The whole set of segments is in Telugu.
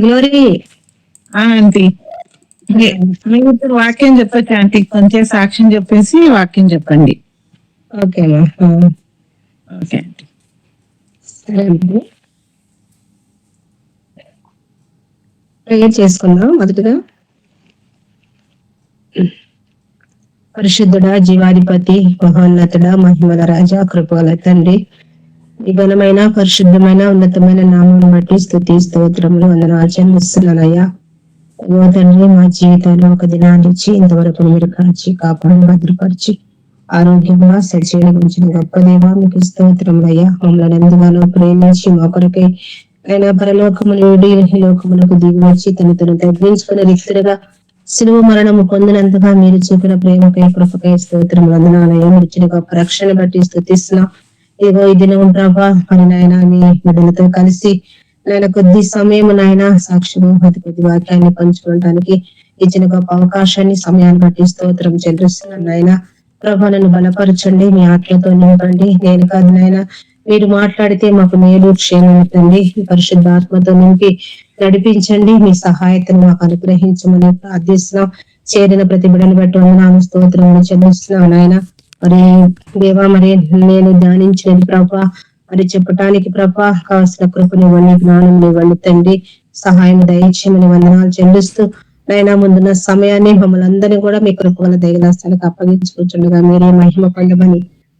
గ్లోరీ. ఆంటీ మీరు ఇప్పుడు వాక్యం చెప్పచ్చు ఆంటీ, కొంచెం సాక్ష్యం చెప్పేసి వాక్యం చెప్పండి. ఓకేమా. Okay aunty. సరే అండి, ప్రేయర్ చేసుకుందాం. మొదటగా పరిశుద్ధుడా, జీవాధిపతి, మహోన్నతుడ, మహిమల రాజా, కృపగల తండ్రి, ఈ ఘనమైన పరిశుద్ధమైన ఉన్నతమైన నామం బట్టి స్తుతి స్తోత్రములు వందనాలు చెల్లిస్తున్నానయ్యా. ఓ తండ్రి, మా జీవితంలో ఒక దినాన్ని ఇచ్చి ఇంతవరకు మీరు కాచి కాపాడి భద్రపరిచి ఆరోగ్యంగా సజీవ గురించిన గొప్ప దేవా మీకు స్తోత్రములయ్యా. మమ్మల్ని ఎంతగానో ప్రేమించి మా కొరకై ఆయన పరలోకమును వీడి ఈ లోకములకు దిగి వచ్చి తను తగ్గించుకునే రీతిగా శిలువ మరణము పొందినంతగా మీరు చూపిన ప్రేమకై కృపకై స్తోత్రం వందనాలయ్యా. మీరు ఇచ్చిన గొప్ప రక్షణ బట్టి స్తుతిస్తున్నాం. ఇదిగో ఈ దినం ప్రభా మరి నాయన మీ బిడ్డలతో కలిసి నాయన కొద్ది సమయం నాయన సాక్ష్యము కొద్ది వాక్యాన్ని పంచుకోవడానికి ఇచ్చిన గొప్ప అవకాశాన్ని సమయాన్ని బట్టి స్తోత్రం చెల్లిస్తున్నాను నాయన. ప్రభా నన్ను బలపరచండి, మీ ఆత్మతో నింపండి. నేను కాదు నాయన, మీరు మాట్లాడితే మాకు మేలు క్షేమం అవుతుంది. పరిశుద్ధ ఆత్మతో నింపి నడిపించండి, మీ సహాయతను మాకు అనుగ్రహించమని ప్రార్థిస్తున్నాం. చేరిన ప్రతి బిడ్డను బట్టి వందనాలు స్తోత్రములు చెల్లిస్తున్నాం నాయన. మరి దేవా మరి నేను ధ్యానించినది ప్రభా మరి చెప్పటానికి ప్రభా కావాల్సిన కృపనివ్వండి, జ్ఞానం ఇవ్వండి తండ్రి, సహాయం దయచేయమని వందనాలు చెల్లిస్తూ నైనా ముందున్న సమయాన్ని మమ్మల్ని అందరినీ కూడా మీ కృపగల దైవదాస్తానికి అప్పగించుకుంటుండగా మీరే మహిమ పొందమని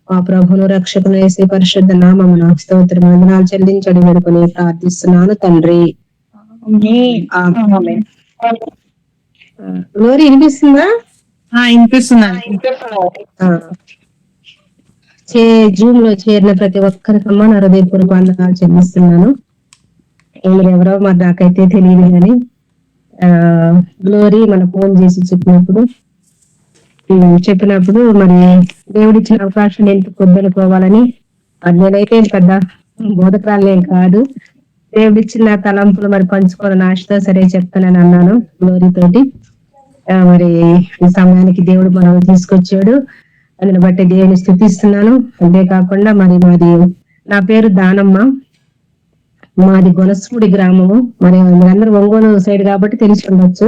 మా ప్రభును రక్షకును యేసు పరిశుద్ధ నామమున స్తోత్రం వందనాలు చెల్లించడి వేడుకొని ప్రార్థిస్తున్నాను తండ్రి. గ్లోరీ వినిపిస్తుందా? జూమ్ లో చేరిన ప్రతి ఒక్కరికమ్మా నా హృదయపూర్వక వందనాలు చెల్లిస్తున్నాను. మీరు ఎవరో మరి నాకైతే తెలియదు కానీ గ్లోరీ మన ఫోన్ చేసి చెప్పినప్పుడు మరి దేవుడిచ్చిన అవకాశం ఎందుకు వద్దనుకోవాలని, నేనైతే పెద్ద బోధకురాలేం కాదు, దేవుడిచ్చిన తలంపులు మరి పంచుకోవాలని ఆశతో సరే చెప్తానని అన్నాను గ్లోరీ తోటి. మరి ఈ సమయానికి దేవుడు మనం తీసుకొచ్చాడు, అందుని బట్టి దేవుని స్తుతిస్తున్నాను. అంతేకాకుండా మరి నా పేరు దానమ్మ, మాది గొనసపూడి గ్రామము. మరి మీరందరూ ఒంగోలు సైడ్ కాబట్టి తెలిసి ఉండొచ్చు.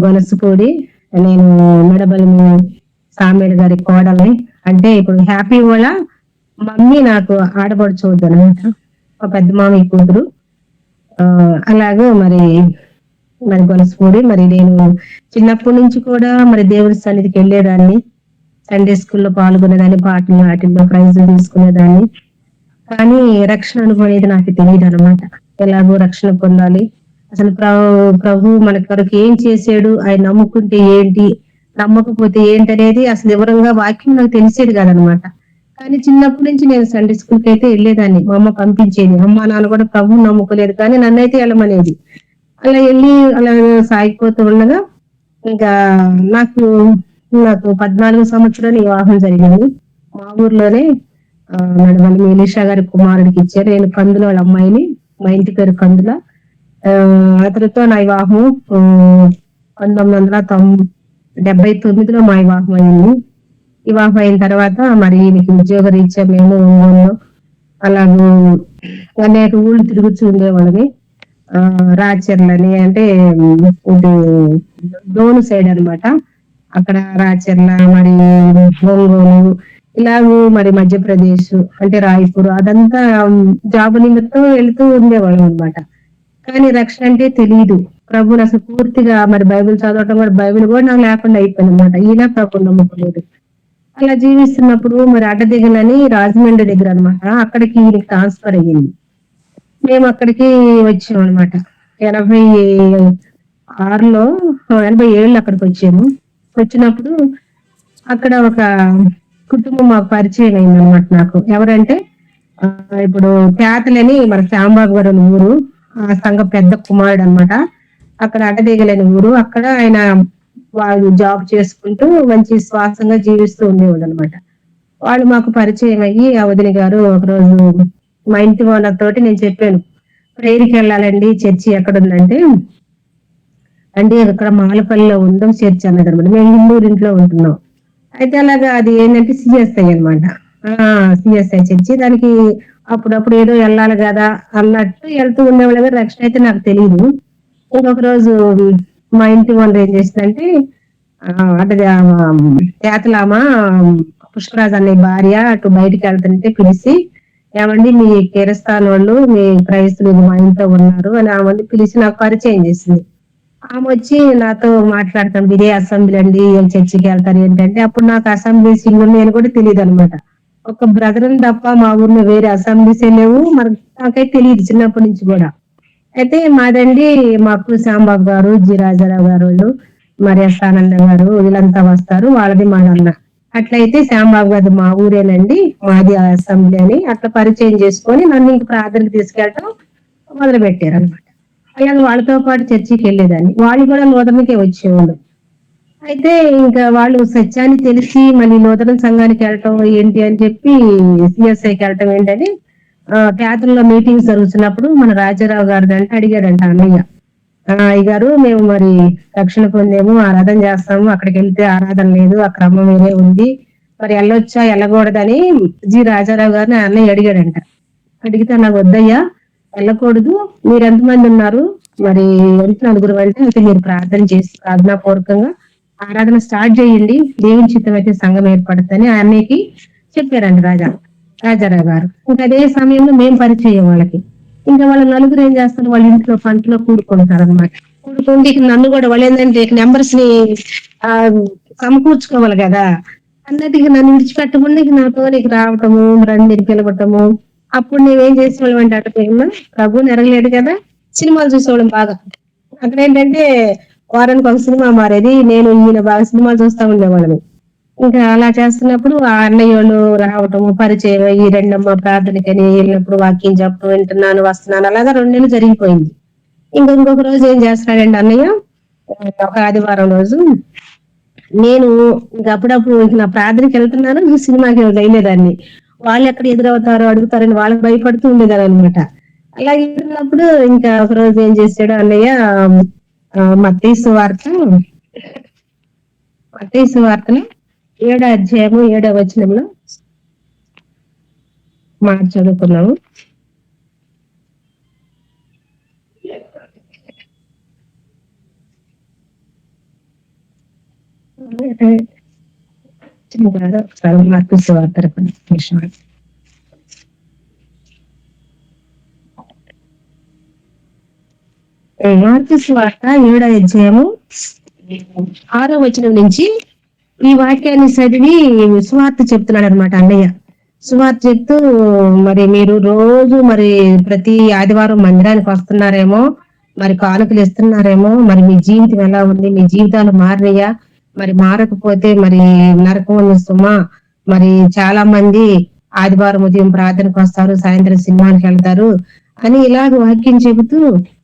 గొనసపూడి, నేను మెడబలి సామేడు గారి కోడల్ని. అంటే ఇప్పుడు హ్యాపీ వాళ్ళ మమ్మీ నాకు ఆడపడుచవద్దు అనమాట, మా పెద్ద మామి కూతురు. అలాగే మరి గొనసపూడి. మరి నేను చిన్నప్పటి నుంచి కూడా మరి దేవుడి సన్నిధికి వెళ్ళేదాన్ని, సండే స్కూల్లో పాల్గొనేదాన్ని, పాటలు వాటిల్లో ప్రైజులు తీసుకునేదాన్ని. కానీ రక్షణ అనుకునేది నాకు తెలియదు అనమాట. ఎలాగో రక్షణ పొందాలి, అసలు ప్రభు మన కొరకు ఏం చేసాడు, ఆయన నమ్ముకుంటే ఏంటి, నమ్మకపోతే ఏంటి అనేది అసలు వివరంగా వాక్యం నాకు తెలిసేది కాదనమాట. కానీ చిన్నప్పటి నుంచి నేను సండే స్కూల్కి అయితే వెళ్ళేదాన్ని, మా అమ్మ పంపించేది. అమ్మ నాన్న కూడా ప్రభువు నమ్ముకోలేదు కానీ నన్నైతే వెళ్ళమనేది. అలా వెళ్ళి అలా సాగిపోతూ ఉండగా ఇంకా నాకు 14 సంవత్సరాలు వివాహం జరిగింది. మా ఊర్లోనే నడవల్లి ఎలీషా గారి కుమారుడికి ఇచ్చారు. నేను కందుల వాళ్ళ అమ్మాయిని, మా ఇంటి పేరు కందుల. అతనితో నా వివాహం 1979లో మా వివాహం అయింది. వివాహం అయిన తర్వాత మరి ఈయనకి ఉద్యోగ రీత్యా మేము ఒంగోలులో అలాగూ అనేక ఊళ్ళు తిరుగుతూ ఉండేవాళ్ళని. రాచర్లని అంటే ఇది డోను సైడ్ అనమాట, అక్కడ రాచర్ల, మరి ఒంగోలు, ఇలాగూ మరి మధ్యప్రదేశ్ అంటే రాయ్పూర్, అదంతా జాబు నిమిత్తం వెళుతూ ఉండేవాళ్ళం అనమాట. కానీ రక్షణ అంటే తెలియదు. ప్రభుని అసలు పూర్తిగా మరి బైబిల్ చదవటం కూడా, బైబిల్ కూడా నాకు లేకుండా అయిపోయింది అనమాట. ఈయన ప్రభుని నమ్ముకోలేదు. అలా జీవిస్తున్నప్పుడు మరి అడ్డదిగలని రాజమండ్రి దగ్గర అనమాట, అక్కడికి ఈయనకి ట్రాన్స్ఫర్ అయ్యింది. మేము అక్కడికి వచ్చాం అనమాట 87 అక్కడికి వచ్చాము. వచ్చినప్పుడు అక్కడ ఒక కుటుంబం మాకు పరిచయం అయింది అనమాట నాకు. ఎవరంటే ఇప్పుడు తేతలని మన శ్యాంబాబు గారు ఊరు, ఆ సంఘ పెద్ద కుమారుడు అనమాట. అక్కడ అడ్డదిగలేని ఊరు, అక్కడ ఆయన వాళ్ళు జాబ్ చేసుకుంటూ మంచి శ్వాసంగా జీవిస్తూ ఉండేవాడు అనమాట. వాళ్ళు మాకు పరిచయం అయ్యి, ఆ వదిన గారు ఒకరోజు మా ఇంటి ఓనర్ తోటి నేను చెప్పాను, ప్రేయర్కి వెళ్ళాలండి, చర్చి ఎక్కడ ఉందంటే, అంటే అక్కడ మాలపల్లిలో ఉందాం చర్చి అన్నది అనమాట. మేము హిందూరు ఇంట్లో ఉంటున్నాం. అయితే అలాగా అది ఏంటంటే సిఎస్ఐ అనమాట, సిఎస్ఐ చర్చి. దానికి అప్పుడప్పుడు ఏదో వెళ్ళాలి కదా అన్నట్టు వెళ్తూ ఉండేవాళ్ళు, కానీ రక్షణ అయితే నాకు తెలియదు. ఇంకొక రోజు మా ఇంటి వాళ్ళు ఏం చేసిందంటే అంటే తేతలామ పుష్పరాజు అనే భార్య అటు బయటికి వెళ్తుంటే పిలిచి, ఏమండి మీ కిరస్థాన్ వాళ్ళు మీ క్రైస్తులు మా ఇంట్లో ఉన్నారు అని ఆమె పిలిచి నాకు పరిచయం చేసింది. ఆమె వచ్చి నాతో మాట్లాడతాం, ఇదే అసెంబ్లీ అండి, ఏం చర్చికి వెళ్తారు ఏంటంటే, అప్పుడు నాకు అసెంబ్లీ సింగ్ నేను కూడా తెలియదు అనమాట. ఒక బ్రదర్ తప్ప మా ఊర్లో వేరే అసెంబ్లీసే లేవు, మరి నాకైతే తెలియదు చిన్నప్పటి నుంచి కూడా. అయితే మాదండి, మాకు శ్యాంబాబు గారు, జి రాజారావు గారు వాళ్ళు, మరి ఎస్ ఆనంద గారు వీళ్ళంతా వస్తారు, వాళ్ళది మాదన్న. అట్లయితే శ్యాంబాబు గారు మా ఊరేనండి, మాది ఆ అసెంబ్లీ అని అట్లా పరిచయం చేసుకొని నన్ను ఇంక ప్రార్థనకు తీసుకెళ్ళటం మొదలు పెట్టారు అనమాట. అలాగే వాళ్ళతో పాటు చర్చికి వెళ్ళేదాన్ని, వాళ్ళు కూడా నూతనకే వచ్చేవాళ్ళు. అయితే ఇంకా వాళ్ళు సత్యాన్ని తెలిసి మళ్ళీ నూతన సంఘానికి వెళ్ళటం ఏంటి అని చెప్పి సిఎస్ఐకి వెళ్ళటం ఏంటని పేదల్లో మీటింగ్స్ జరుగుతున్నప్పుడు మన రాజారావు గారిది అంటే అడిగాడంట అన్నయ్య. అయ్యగారు మేము మరి రక్షణ పొందేము, ఆరాధన చేస్తాము, అక్కడికి వెళ్తే ఆరాధన లేదు, ఆ క్రమం వేరే ఉంది, మరి వెళ్ళొచ్చా వెళ్ళకూడదని జి రాజారావు గారిని ఆ అన్నయ్య అడిగాడంట. అడిగితే నాకు వద్దయ్యా వెళ్ళకూడదు, మీరు ఎంతమంది ఉన్నారు, మరి ఎంత నలుగురు అంటే అయితే మీరు ప్రార్థన చేసి ప్రార్థనా పూర్వకంగా ఆరాధన స్టార్ట్ చేయండి, దేవుని చిత్తం అయితే సంఘం ఏర్పడుతుందని ఆ అన్నయ్యకి చెప్పారండి రాజారావు గారు. ఇంకా అదే సమయంలో మేము పరిచయం వాళ్ళకి. ఇంకా వాళ్ళ నలుగురు ఏం చేస్తారు, వాళ్ళ ఇంట్లో పంటలో కూడుకుంటారు అనమాట. కూడుకుంటే ఇక నన్ను కూడా వాళ్ళు ఏంటంటే నెంబర్స్ ని ఆ సమకూర్చుకోవాలి కదా అన్నట్టు ఇక నన్ను విడిచిపెట్టకుండా ఇక నాతో నీకు రావటము, రండి పిలవటము. అప్పుడు నేనేం చేసేవాళ్ళం అంటే అటు ప్రభు నెరగలేడు కదా, సినిమాలు చూసేవాళ్ళం బాగా. అక్కడ ఏంటంటే వారానికి ఒక సినిమా మారేది, నేను ఈయన బాగా సినిమాలు చూస్తా ఉండేవాళ్ళని. ఇంకా అలా చేస్తున్నప్పుడు ఆ అన్నయ్య వాళ్ళు రావటము, పరిచయం ఈ రెండమ్మ ప్రార్థనకని వెళ్ళినప్పుడు వాక్యం చెప్పడం, వింటున్నాను వస్తున్నాను, అలాగా 2 నెలలు జరిగిపోయింది. ఇంకొక రోజు ఏం చేస్తాడండి అన్నయ్య, ఒక ఆదివారం రోజు నేను ఇంకా అప్పుడప్పుడు నా ప్రార్థనకి వెళ్తున్నాను, సినిమాకి వెళ్ళేదాన్ని. వాళ్ళు ఎక్కడ ఎదురవుతారో అడుగుతారని వాళ్ళకి భయపడుతూ ఉండేదాన్ని అనమాట. అలాగే ఉన్నప్పుడు ఇంకా ఒక రోజు ఏం చేశాడు అన్నయ్య, మత్తయి సువార్తని 7వ అధ్యాయము 7వ వచనంలో మాట చదువుకున్నాము. మార్కు సువార్త మార్కు సువార్త 7వ అధ్యాయము 6వ వచనం నుంచి ఈ వాక్యాన్ని చదివి సువార్త చెప్తున్నాడు అనమాట అన్నయ్య. సువార్త చెప్తూ, మరి మీరు రోజు మరి ప్రతి ఆదివారం మందిరానికి వస్తున్నారేమో, మరి కానుకలు ఇస్తున్నారేమో, మరి మీ జీవితం ఎలా ఉంది, మీ జీవితాలు మారినయా, మరి మారకపోతే మరి నరకం ఉంది సుమా. మరి చాలా మంది ఆదివారం ఉదయం ప్రార్థనకు వస్తారు, సాయంత్రం సినిమాకి వెళ్తారు అని ఇలాగ వాక్యం చెబుతూ,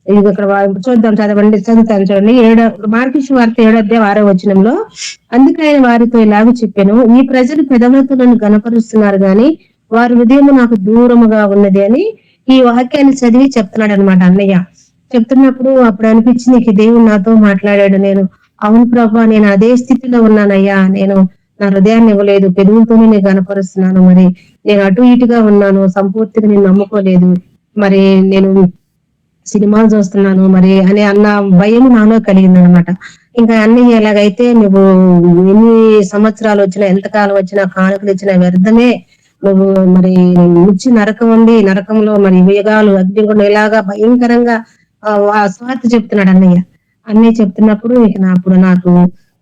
ఇది ఇక్కడ చూద్దాం చదువుతాను చూడండి. మార్కు సువార్త 7వ అధ్యాయం 6వ వచనంలో, అందుకే ఆయన వారితో ఇలాగ చెప్పాను, ఈ ప్రజలు పెదవులతో నన్ను గణపరుస్తున్నారు గాని వారి హృదయం నాకు దూరముగా ఉన్నది అని ఈ వాక్యాన్ని చదివి చెప్తున్నాడు అనమాట అన్నయ్య. చెప్తున్నప్పుడు అప్పుడు అనిపించింది, దేవుడు నాతో మాట్లాడాడు. నేను అవును ప్రభా, నేను అదే స్థితిలో ఉన్నానయ్యా, నేను నా హృదయాన్ని ఇవ్వలేదు, పెదవులతోనే నేను గణపరుస్తున్నాను, మరి నేను అటు ఇటుగా ఉన్నాను, సంపూర్తిగా నేను నమ్ముకోలేదు, మరి నేను సినిమాలు చూస్తున్నాను మరి అని అన్న భయం నాలో కలిగింది అనమాట. ఇంకా అన్ని ఎలాగైతే నువ్వు ఎన్ని సంవత్సరాలు వచ్చినా, ఎంతకాలం వచ్చినా, కానుకలు ఇచ్చినా వ్యర్థమే, నువ్వు మరి నిత్య నరకం ఉంది, నరకంలో మరి వేగాలు అగ్నిగుండం ఇలాగా భయంకరంగా ఆ స్వార్థ చెప్తున్నాడు అన్నయ్య చెప్తున్నప్పుడు ఇక నాకు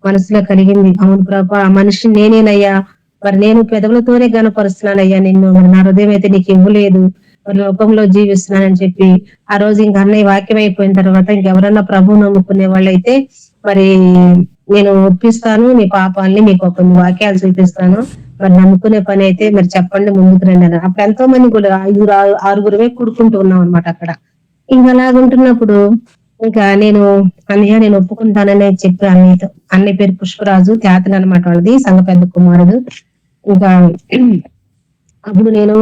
మనసులో కలిగింది, అవును ప్రభా, ఆ మనిషిని నేనేనయ్యా, మరి నేను పెదవులతోనే గనపరుస్తున్నానయ్యా నిన్ను, మరి నా హృదయం అయితే నీకు ఇవ్వలేదు, మరి లోకంలో జీవిస్తున్నానని చెప్పి ఆ రోజు ఇంక అన్నయ్య వాక్యం అయిపోయిన తర్వాత ఇంకెవరన్నా ప్రభు నమ్ముకునే వాళ్ళైతే మరి నేను ఒప్పిస్తాను, మీ పాపాలని మీకు కొన్ని వాక్యాలు చూపిస్తాను, మరి నమ్ముకునే పని అయితే మరి చెప్పండి ముందుకు రండి అని. అప్పుడు ఎంతో మంది కూడా 5-6 కూడుకుంటూ ఉన్నాం అనమాట అక్కడ. ఇంకా అలాగుంటున్నప్పుడు ఇంకా నేను ఒప్పుకుంటానని చెప్పి అన్నయ్య పేరు పుష్పరాజు, తేతలు అనమాట వాళ్ళది, సంఘ పెద్ద కుమారుడు. ఇంకా అప్పుడు నేను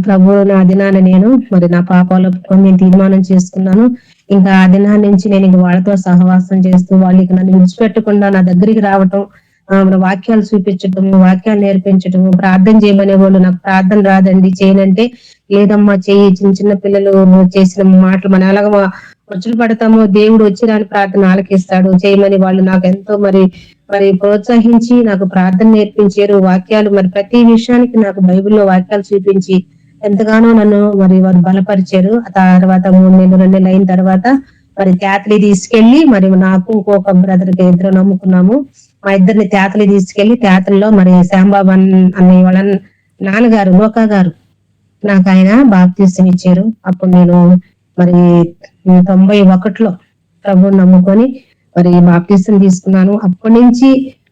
ప్రభు నా దినాన్ని నేను మరి నా పాపాలు నేను తీర్మానం చేసుకున్నాను. ఇంకా ఆ దినాన్ని నుంచి నేను ఇంక వాళ్ళతో సహవాసం చేస్తూ వాళ్ళకి నన్ను విడిచిపెట్టకుండా నా దగ్గరికి రావటం, మన వాక్యాలు చూపించటము, వాక్యాలు నేర్పించటము, ప్రార్థన చేయమనే వాళ్ళు నాకు ప్రార్థన రాదండి చేయనంటే, లేదమ్మా చెయ్యి, చిన్న చిన్న పిల్లలు చేసిన మాటలు మనం ఎలాగ వచ్చులు పడతామో దేవుడు వచ్చి దాని ప్రార్థన ఆలకిస్తాడు చేయమని వాళ్ళు నాకు ఎంతో మరి మరి ప్రోత్సహించి నాకు ప్రార్థన నేర్పించారు. వాక్యాలు మరి ప్రతి విషయానికి నాకు బైబిల్లో వాక్యాలు చూపించి ఎంతగానో నన్ను మరి వారు బలపరిచారు. ఆ తర్వాత 3 నెలలు 2 నెలలు అయిన తర్వాత మరి తేతలి తీసుకెళ్లి మరి నాకు ఇంకొక బ్రదర్ కి ఇద్దరు నమ్ముకున్నాము. మా ఇద్దరిని తేతలి తీసుకెళ్లి తేతల్లో మరి శ్యాంబాబు అనే వాళ్ళ నాన్నగారు లోకా గారు నాకు ఆయన బాప్తీసం ఇచ్చారు. అప్పుడు నేను మరి 91లో ప్రభువుని నమ్ముకొని మరి బాప్తీసం తీసుకున్నాను. అప్పటి నుంచి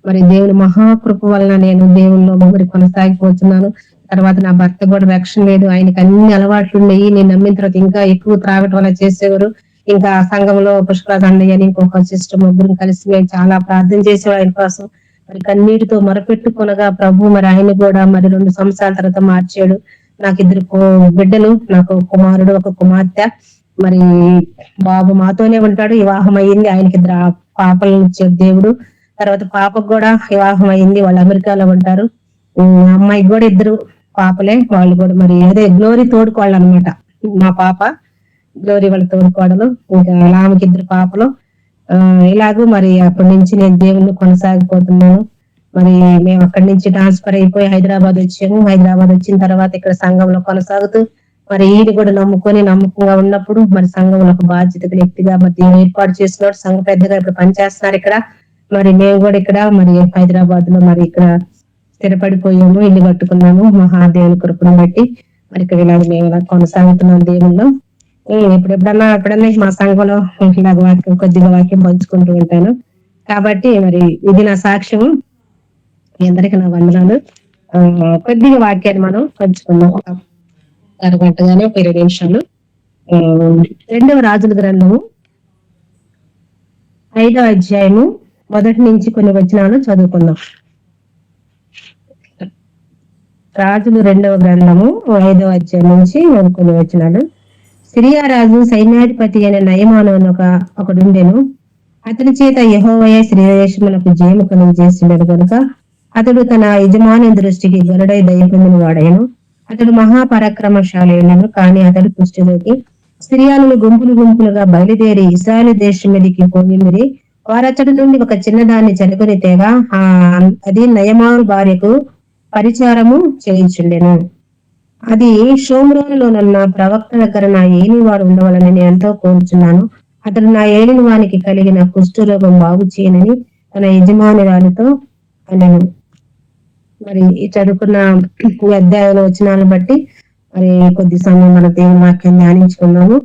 మరి దేవుని మహాకృప వలన నేను దేవుల్లో మరి కొనసాగిపోతున్నాను. తర్వాత నా భర్త కూడా రక్షణ లేదు, ఆయనకి అన్ని అలవాట్లు ఉన్నాయి. నేను నమ్మిన తర్వాత ఇంకా ఎక్కువ త్రాగటం వల్ల చేసేవారు. ఇంకా ఆ సంఘంలో పుష్కరాండయ్య అని ఇంకొక సిస్టర్ ముగ్గురు కలిసి మేము చాలా ప్రార్థన చేసేవారు ఆయన కోసం. మరి కన్నీటితో మొరపెట్టుకొనగా ప్రభు మరి ఆయన కూడా మరి 2 సంవత్సరాల తర్వాత మార్చాడు. నాకు 2 బిడ్డలు, నాకు కుమారుడు ఒక కుమార్తె. మరి బాబు మాతోనే ఉంటాడు, వివాహం అయ్యింది. ఆయనకి 2 పాపలను ఇచ్చాడు దేవుడు. తర్వాత పాపకు కూడా వివాహం అయింది, వాళ్ళు అమెరికాలో ఉంటారు. అమ్మాయికి కూడా 2 పాపలే, వాళ్ళు కూడా మరి అదే గ్లోరీ తోడుకోళ్ళు అనమాట. మా పాప గ్లోరీ వాళ్ళ తోడుకోడలు, ఇంకా ఆమెకి 2 పాపలు. ఇలాగూ మరి అప్పటి నుంచి నేను దేవుణ్ణి కొనసాగిపోతున్నాను. మరి మేము అక్కడి నుంచి ట్రాన్స్ఫర్ అయిపోయి హైదరాబాద్ వచ్చాము. హైదరాబాద్ వచ్చిన తర్వాత ఇక్కడ సంఘంలో కొనసాగుతూ మరి ఈయన కూడా నమ్మకంగా ఉన్నప్పుడు మరి సంఘంలో ఒక బాధ్యత వ్యక్తిగా మరి దేవుడు ఏర్పాటు చేస్తున్నాడు. సంఘ పెద్దగా ఇప్పుడు పనిచేస్తున్నారు ఇక్కడ. మరి మేము కూడా ఇక్కడ మరి హైదరాబాద్ లో మరి ఇక్కడ స్థిరపడిపోయాము, ఇల్లు కట్టుకున్నాము మహాదేవుని కృపను బట్టి. మరి ఇక్కడ ఇలాగ మేము ఇలా కొనసాగుతున్నాం దేవుల్లో. ఎప్పుడన్నా మా సంఘంలో ఇలాగ వాక్యం కొద్దిగా వాక్యం పంచుకుంటూ ఉంటాను. కాబట్టి మరి ఇది నా సాక్ష్యం. మీ అందరికీ నా వందనాలు. కొద్దిగా వాక్యాన్ని మనం పంచుకున్నాం, అరగంటగానే 20 నిమిషాలు. 2వ రాజుల గ్రంథము 5వ అధ్యాయము 1 నుంచి కొన్ని వచనాలు చదువుకుందాం. రాజులు 2వ గ్రంథము 5వ అధ్యాయం నుంచి కొన్ని వచనాలు. సిరియా రాజు సైన్యాధిపతి అయిన నయమాను ఒకడుండెను. అతని చేత యెహోవాయే శ్రీదేశములకు జయము కలుగు చేసిండెను కనుక అతడు తన యజమాని దృష్టికి గరుడై దయ పొందిన వాడైను. అతడు మహాపరాక్రమశాలి అయినను, కానీ అతడు కుష్ఠరోగి. సిరియానులు గుంపులుగా బయలుదేరి ఇశ్రాయేలు దేశం మీదకి పోయింది. వారచ్చటి నుండి ఒక చిన్నదాన్ని చెలుకొని తేగా అది నయమాను భార్యకు పరిచారము చేయించుండెను. అది షోమ్రోనులోనున్న ప్రవక్త దగ్గర నా ఏలినవాడు ఉండవాలని నేను ఎంతో కోరుచున్నాను. అతడు నా ఏలిన వానికి కలిగిన కుష్ఠరోగం బాగు చేయనని తన యజమానురాలితో అనెను. మరి చదువుకున్న అధ్యాయంలో వచనాలను బట్టి మరి కొద్ది సమయం మన దేవుని వాక్యాన్ని ధ్యానించుకున్నాము.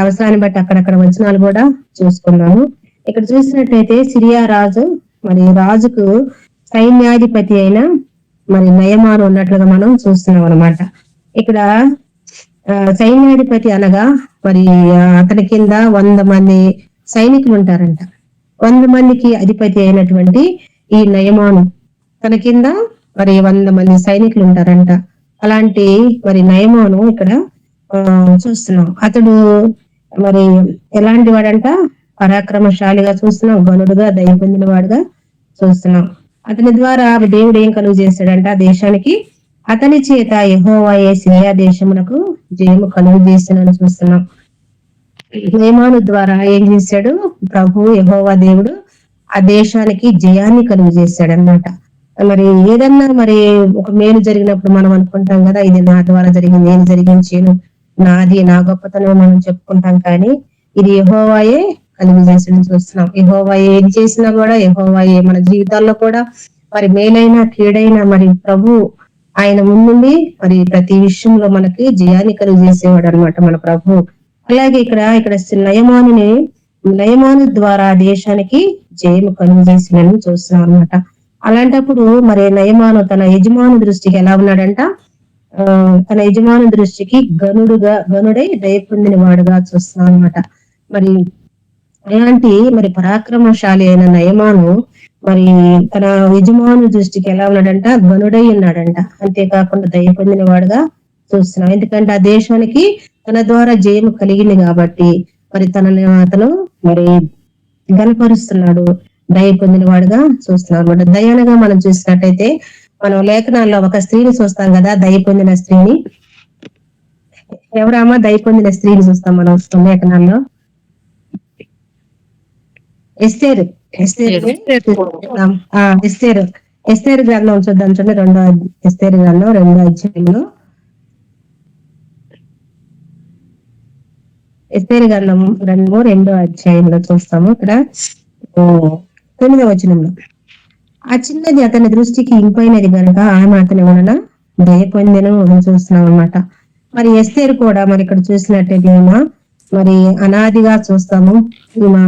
అవసరాన్ని బట్టి అక్కడక్కడ వచనాలు కూడా చూసుకున్నాము. ఇక్కడ చూసినట్లయితే సిరియా రాజు మరి రాజుకు సైన్యాధిపతి అయిన మరి నయమాను ఉన్నట్లుగా మనం చూస్తున్నాం అనమాట. ఇక్కడ సైన్యాధిపతి అనగా మరి అతని కింద 100 మంది సైనికులు ఉంటారంట. 100 మందికి అధిపతి అయినటువంటి ఈ నయమాను తన కింద మరి 100 మంది సైనికులు ఉంటారంట. అలాంటి మరి నయమాను ఇక్కడ చూస్తున్నాం. అతడు మరి ఎలాంటి వాడంట? పరాక్రమశాలిగా చూస్తున్నాం, గనుడుగా దయ పొందిన వాడుగా చూస్తున్నాం. అతని ద్వారా దేవుడు ఏం కలుగు చేశాడంట దేశానికి? అతని చేత యెహోవాయే సిరియా దేశమునకు జయము కలుగు చేసినని చూస్తున్నాం. నయమాను ద్వారా ఏం చేశాడు? ప్రభు యెహోవా దేవుడు ఆ దేశానికి జయాన్ని కలుగు చేశాడు అన్నమాట. మరి ఏదన్నా మరి ఒక మేలు జరిగినప్పుడు మనం అనుకుంటాం కదా, ఇది నా ద్వారా జరిగింది, నేను జరిగించాను, నాది, నా గొప్పతనం మనం చెప్పుకుంటాం. కానీ ఇది యెహోవాయే కలుగు చేసిన చూస్తున్నాం. యెహోవాయే ఏది చేసినా కూడా యెహోవాయే మన జీవితాల్లో కూడా మరి మేలైన కీడైన మరి ప్రభు ఆయన ముందుండి మరి ప్రతి విషయంలో మనకి జయాన్ని కలుగు చేసేవాడు అనమాట మన ప్రభు. అలాగే ఇక్కడ నయమాను ద్వారా దేశానికి జయము కలుగు చేసినని చూస్తున్నాం అనమాట. అలాంటప్పుడు మరి నయమాను తన యజమాను దృష్టికి ఎలా ఉన్నాడంట? తన యజమాను దృష్టికి గనుడై దయ పొందిన వాడుగా చూస్తున్నాం అనమాట. మరి అలాంటి మరి పరాక్రమశాలి అయిన నయమాను మరి తన యజమాను దృష్టికి ఎలా ఉన్నాడంట? గనుడై ఉన్నాడంట. అంతేకాకుండా దయ పొందిన వాడుగా చూస్తున్నాం. ఎందుకంటే ఆ దేశానికి తన ద్వారా జయము కలిగింది కాబట్టి మరి అతను మరి గనపరుస్తున్నాడు. దయ పొందిన వాడుగా చూస్తున్నాం అనమాట. దయనగా మనం చూసినట్టయితే మనం లేఖనాల్లో ఒక స్త్రీని చూస్తాం కదా, దయ పొందిన స్త్రీని. ఎవరమ్మా దయ పొందిన స్త్రీని చూస్తాం మనం లేఖనాల్లో? ఎస్తేరు. ఎస్తేరు ఎస్తేరు ఎస్తేరు గ్రంథం చూద్దాం చూడండి. ఎస్తేరు గ్రంథం 2వ అధ్యాయంలో, ఎస్తేరు గ్రంథం 2వ అధ్యాయంలో చూస్తాము. ఇక్కడ 9వ వచనంలో, ఆ చిన్నది అతని దృష్టికి ఇంపైనది కనుక ఆమె అతని వలన దయ పొందెను అని చూస్తున్నాం అనమాట. మరి ఎస్తేరు కూడా మరి ఇక్కడ చూసినట్టయితే మరి అనాదిగా చూస్తాము.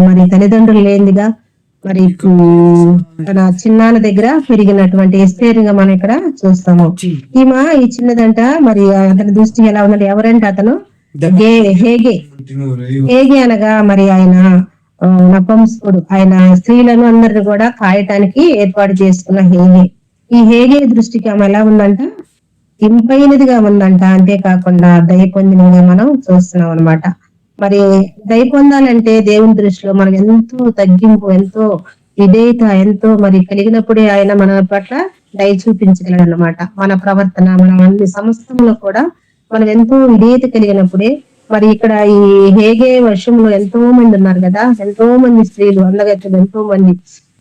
మరి తల్లిదండ్రులు లేనిదిగా మరి తన చిన్నాన్న దగ్గర పెరిగినటువంటి ఎస్తేరుగా మనం ఇక్కడ చూస్తాము. ఈ చిన్నదంట మరి అతని దృష్టి ఎలా ఉన్నది? ఎవరంటే అతను హేగే. హేగే అనగా మరి ఆయన నపుంసకుడు. ఆయన స్త్రీలను అందరిని కూడా కాయటానికి ఏర్పాటు చేసుకున్న హేగే. ఈ హేగే దృష్టికి ఆమె ఎలా ఉందంట? ఇంపైనదిగా ఉందంట. అంతేకాకుండా దయ పొందినగా మనం చూస్తున్నాం అనమాట. మరి దయ పొందాలంటే దేవుని దృష్టిలో మనకు ఎంతో తగ్గింపు, ఎంతో విధేయత ఎంతో మరి కలిగినప్పుడే ఆయన మన పట్ల దయ చూపించగలడు అన్నమాట. మన ప్రవర్తన, మన అన్ని సమస్తంలో కూడా మనం ఎంతో విధేయత కలిగినప్పుడే. మరి ఇక్కడ ఈ హేగే వర్షంలో ఎంతో మంది ఉన్నారు కదా, ఎంతో మంది స్త్రీలు అందగత్తెలు ఎంతో మంది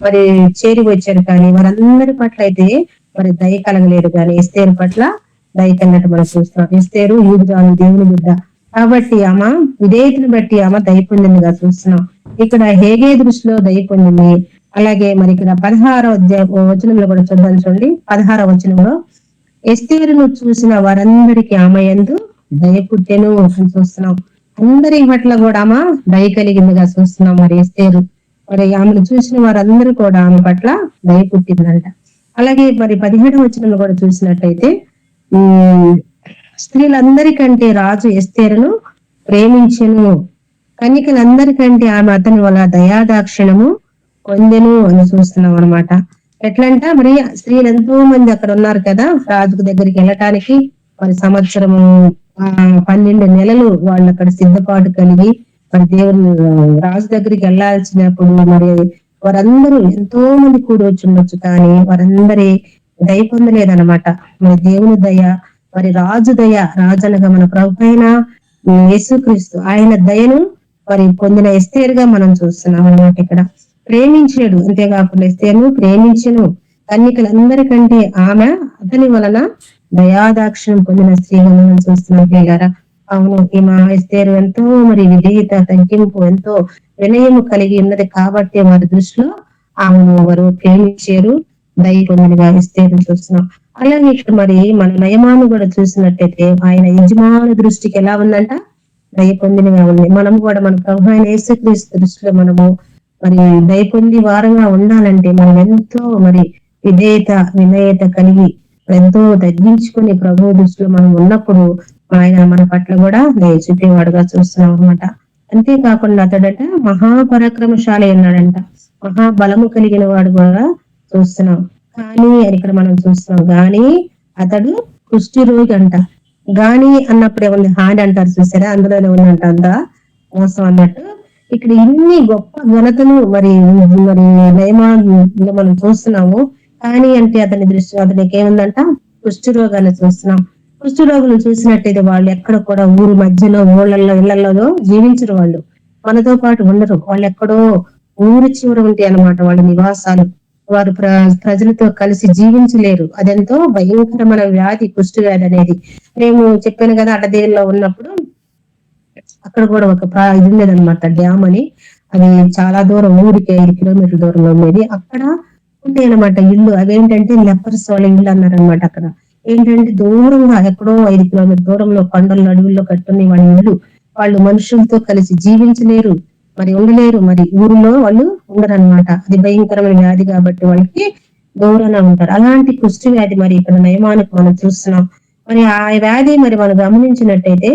మరి చేరి వచ్చారు, కానీ వారందరి పట్ల అయితే మరి దయ కలగలేదు. కానీ ఎస్తేరు పట్ల దయ కలిగినట్టు మనం చూస్తున్నాం. ఎస్తేరు యూదురాలు, దేవుని బిడ్డ కాబట్టి ఆమె విధేయతను బట్టి ఆమె దయ పొందిందిగా చూస్తున్నాం. ఇక్కడ హేగే దృష్టిలో దయ పొందింది. అలాగే మరి ఇక్కడ 16వ వచనంలో కూడా చూద్దాం చూడండి. 16వ వచనంలో, ఎస్తేరును చూసిన వారందరికీ ఆమె యందు దయ పుట్టెను అని చూస్తున్నాం. అందరి పట్ల కూడా ఆమె దయ కలిగిందిగా చూస్తున్నాం. మరి ఎస్తేరు మరి ఆమెను చూసిన వారందరూ కూడా ఆమె పట్ల దయ పుట్టిందంట. అలాగే మరి 17వ వచనంలో కూడా చూసినట్టయితే, స్త్రీలందరికంటే రాజు ఎస్తేరును ప్రేమించెను, కన్యకలందరికంటే ఆమె అతని వల్ల దయాదాక్షిణము పొందెను అని చూస్తున్నాం అనమాట. ఎట్లంట మరి స్త్రీలు ఎంతో మంది అక్కడ ఉన్నారు కదా, రాజుకు దగ్గరికి వెళ్ళటానికి మరి సంవత్సరము 12 నెలలు వాళ్ళు అక్కడ సిద్ధపాటు కలిగి మరి దేవుని రాజు దగ్గరికి వెళ్లాల్సినప్పుడు మరి వారందరూ ఎంతో మంది కూడి వచ్చి ఉండొచ్చు, కానీ వారందరి దయ పొందలేదన్నమాట. మరి దేవుని దయ, మరి రాజు దయ, రాజు అనగా మన ప్రభు అయిన యేసుక్రీస్తు, ఆయన దయను మరి పొందిన ఎస్తేరుగా మనం చూస్తున్నాం అన్నమాట. ఇక్కడ ప్రేమించాడు, అంతేకాకుండా ఎస్తేరును ప్రేమించను, కన్యకలందరికంటే ఆమె అతని వలన దయాదాక్షిణ్యం పొందిన స్త్రీగా మనం చూస్తున్నాం పిల్లారా. అవును, ఈమె ఎస్తేరు ఎంతో మరి విధేయత, తగ్గింపు, ఎంతో వినయము కలిగి ఉన్నది కాబట్టి వారి దృష్టిలో ఆమెను వారు ప్రేమించారు, దయ పొందినగా ఎస్తేరును చూస్తున్నాం. అలాగే ఇక్కడ మరి మన నయమాను కూడా చూసినట్టయితే ఆయన యజమాని దృష్టికి ఎలా ఉందంట? దయ పొందినగా ఉంది. మనం కూడా మన ప్రభు అయిన యేసుక్రీస్తు దృష్టిలో మనము మరి దయ పొంది వారంగా ఉండాలంటే మనం ఎంతో మరి విధేయత, వినయత కలిగి ఎంతో తగ్గించుకుని ప్రభు దృష్టిలో మనం ఉన్నప్పుడు ఆయన మన పట్ల కూడా దయ చూపేవాడుగా చూస్తున్నాం అనమాట. అంతేకాకుండా అతడట మహాపరాక్రమశాలి అన్నాడంట, మహాబలము కలిగిన వాడు కూడా చూస్తున్నాం. కానీ ఇక్కడ మనం చూస్తున్నాం, గాని అతడు కుష్టి రోగి అంట. గాని అన్నప్పుడు ఏముంది? హాని అంటారు చూసారా, అందులోనే ఉందంట అంతా మోసం అన్నట్టు. ఇక్కడ ఇన్ని గొప్ప ఘనతను మరి మరి నయమాను మనం చూస్తున్నాము. కానీ అంటే అతని దృష్టి, అతనికి ఏముందంట? కుష్టి రోగాన్ని చూస్తున్నాం. కుష్టి రోగులు చూసినట్టయితే వాళ్ళు ఎక్కడ కూడా ఊరు మధ్యలో, ఊళ్ళల్లో, ఇళ్లలో జీవించరు. వాళ్ళు మనతో పాటు ఉండరు. వాళ్ళు ఎక్కడో ఊరి చివర ఉంటాయి అన్నమాట వాళ్ళ నివాసాలు. వారు ప్రజలతో కలిసి జీవించలేరు. అదెంతో భయంకరమైన వ్యాధి కుష్టి వ్యాధి అనేది. మేము చెప్పాను కదా, అడ్డదేరిలో ఉన్నప్పుడు అక్కడ కూడా ఒక ఇది ఉండేదన్నమాట, డ్యామ్ అని. అది చాలా దూరం, ఊరికి 5 కిలోమీటర్ల దూరంలో ఉండేది. అక్కడ ఉండే అనమాట ఇల్లు. అవేంటంటే లెపర్స్ వాళ్ళ ఇల్లు అన్నారనమాట. అక్కడ ఏంటంటే దూరంగా ఎక్కడో 5 కిలోమీటర్ల దూరంలో కొండల అడవుల్లో కట్టుకుని వాళ్ళ ఇల్లు. వాళ్ళు మనుషులతో కలిసి జీవించలేరు, మరి ఉండలేరు. మరి ఊరిలో వాళ్ళు ఉండరనమాట. అది భయంకరమైన వ్యాధి కాబట్టి వాళ్ళకి దూరంగా ఉంటారు. అలాంటి కుష్టి వ్యాధి మరి ఇక్కడ నయమానికి మనం చూస్తున్నాం. మరి ఆ వ్యాధి మరి మనం గమనించినట్టయితే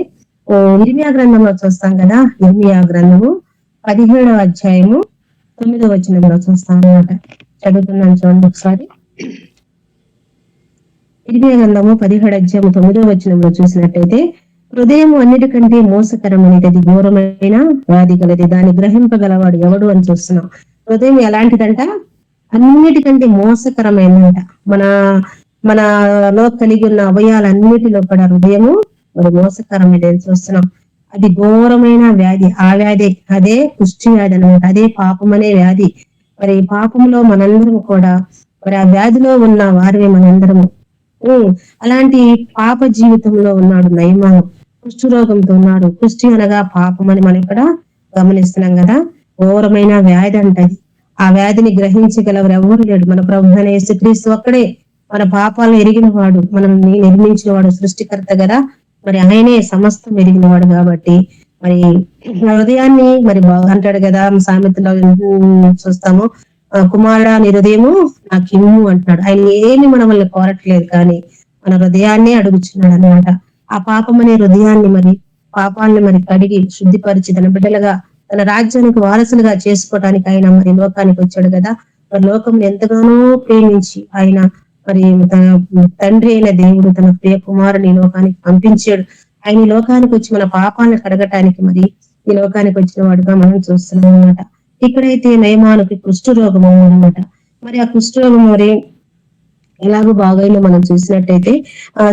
ఇర్మియా గ్రంథంలో చూస్తాం కదా. ఇర్మియా గ్రంథము 17వ అధ్యాయము 9వ వచనంలో చూస్తాం అన్నమాట. చదువుతున్నాను చూడండి ఒకసారి. ఇర్మియా గ్రంథము 17వ అధ్యాయము 9వ వచనంలో చూసినట్టయితే, హృదయం అన్నిటికంటే మోసకరమైనది, ఘోరమైన వ్యాధి గలది, దాన్ని గ్రహింపగలవాడు ఎవడు అని చూస్తున్నాం. హృదయం ఎలాంటిదంట? అన్నిటికంటే మోసకరమైందంట. మన మనలో కలిగి ఉన్న అవయాలన్నిటిలో కూడా హృదయము మరి మోసకరమైనది చూస్తున్నాం. అది ఘోరమైన వ్యాధి. ఆ వ్యాధి అదే కుష్టి వ్యాధి అనమాట. అదే పాపం అనే వ్యాధి. మరి పాపంలో మనందరం కూడా మరి ఆ వ్యాధిలో ఉన్న వారిని మనందరము. అలాంటి పాప జీవితంలో ఉన్నాడు నయమాను. కుష్ఠు రోగంతో ఉన్నాడు. కుష్టి అనగా పాపం అని మనం ఇక్కడ గమనిస్తున్నాం కదా. ఘోరమైన వ్యాధి అంటది. ఆ వ్యాధిని గ్రహించగలవారు ఎవరు లేడు. మన ప్రభు అయిన యేసుక్రీస్తు ఒక్కడే మన పాపాలను ఎరిగిన వాడు, మనల్ని నిర్మించిన వాడు, సృష్టికర్త కదా. మరి ఆయనే సమస్తం ఎరిగిన వాడు కాబట్టి మరి హృదయాన్ని మరి అంటాడు కదా సామెతలో చూస్తాము. కుమారుడా నీ హృదయము నాకు ఇమ్ము అంటున్నాడు. ఆయన ఏమి మనల్ని కోరట్లేదు కానీ మన హృదయాన్ని అడుగుచున్నాడు అనమాట. ఆ పాపం అనే హృదయాన్ని మరి పాపాలను మరి కడిగి శుద్ధిపరిచి తన బిడ్డలుగా తన రాజ్యానికి వారసులుగా చేసుకోవడానికి ఆయన మరి లోకానికి వచ్చాడు కదా. మరి లోకం ఎంతగానో ప్రేమించి ఆయన మరి తన తండ్రి అయిన దేవుడు తన ప్రియ కుమారుని లోకానికి పంపించాడు. ఆయన ఈ లోకానికి వచ్చి మన పాపాలను కడగటానికి మరి ఈ లోకానికి వచ్చిన వాడుగా మనం చూస్తున్నాం అనమాట. ఇక్కడైతే నయమానుకి కుష్ఠ రోగం అనమాట. మరి ఆ కుష్ఠ రోగం మరి ఎలాగో బాగైనా మనం చూసినట్టయితే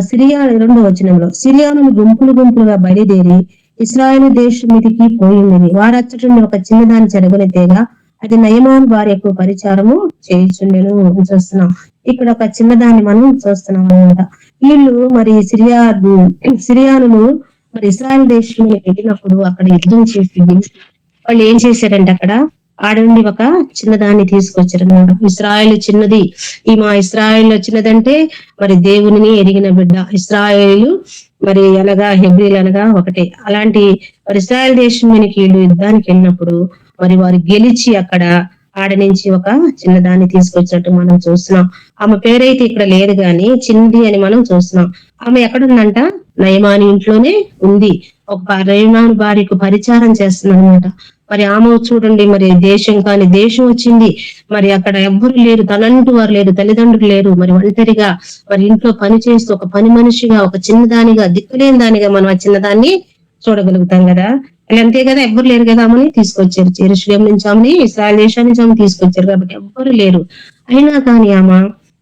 సిరియా 2వ వచనంలో సిరియాను గుంపులు గుంపులుగా బయలుదేరి ఇశ్రాయేలు దేశం మీదికి పోయింది. వారచ్చటండి ఒక చిన్నదాన్ని చెరగనితేగా అది నయమాను భార్యకు పరిచారము చేయుచుండెను చూస్తున్నాం. ఇక్కడ ఒక చిన్నదాన్ని మనం చూస్తున్నాం అనమాట. వీళ్ళు మరి సిరియాను మరి ఇశ్రాయేల్ దేశంలో వెళ్ళినప్పుడు అక్కడ యుద్ధం చేసి వాళ్ళు ఏం చేశారంటే అక్కడ ఆడండి ఒక చిన్నదాన్ని తీసుకొచ్చారు అనమాట. ఇశ్రాయేల్ చిన్నది. ఈ మా ఇశ్రాయేల్ చిన్నదంటే మరి దేవుని ఎరిగిన బిడ్డ ఇశ్రాయేలు మరి అనగా హెబ్రీలు అనగా ఒకటే. అలాంటి మరి ఇశ్రాయేల్ దేశం మీదకి వీళ్ళు యుద్ధానికి వెళ్ళినప్పుడు మరి వారు గెలిచి అక్కడ ఆడ నుంచి ఒక చిన్నదాన్ని తీసుకొచ్చినట్టు మనం చూస్తున్నాం. ఆమె పేరైతే ఇక్కడ లేదు గాని చిన్నది అని మనం చూస్తున్నాం. ఆమె ఎక్కడుందంట? నయమాని ఇంట్లోనే ఉంది. ఒక నయమాని భార్యకు పరిచారం చేస్తుంది అనమాట. మరి ఆమె చూడండి మరి దేశం కాని దేశం వచ్చింది. మరి అక్కడ ఎవ్వరు లేరు, తనంటూ వారు లేరు, తల్లిదండ్రులు లేరు. మరి ఒంటరిగా మరి ఇంట్లో పని చేస్తూ ఒక పని మనిషిగా ఒక చిన్నదానిగా దిక్కులేని దానిగా మనం ఆ చిన్నదాన్ని చూడగలుగుతాం కదా. అంతే కదా, ఎవ్వరు లేరు కదా. ఆమెని తీసుకొచ్చారు యెరూషలేము నుంచి, ఆమెని ఇశ్రాయేల్ దేశం నుంచి ఆమె తీసుకొచ్చారు కాబట్టి ఎవ్వరు లేరు. అయినా కానీ ఆమె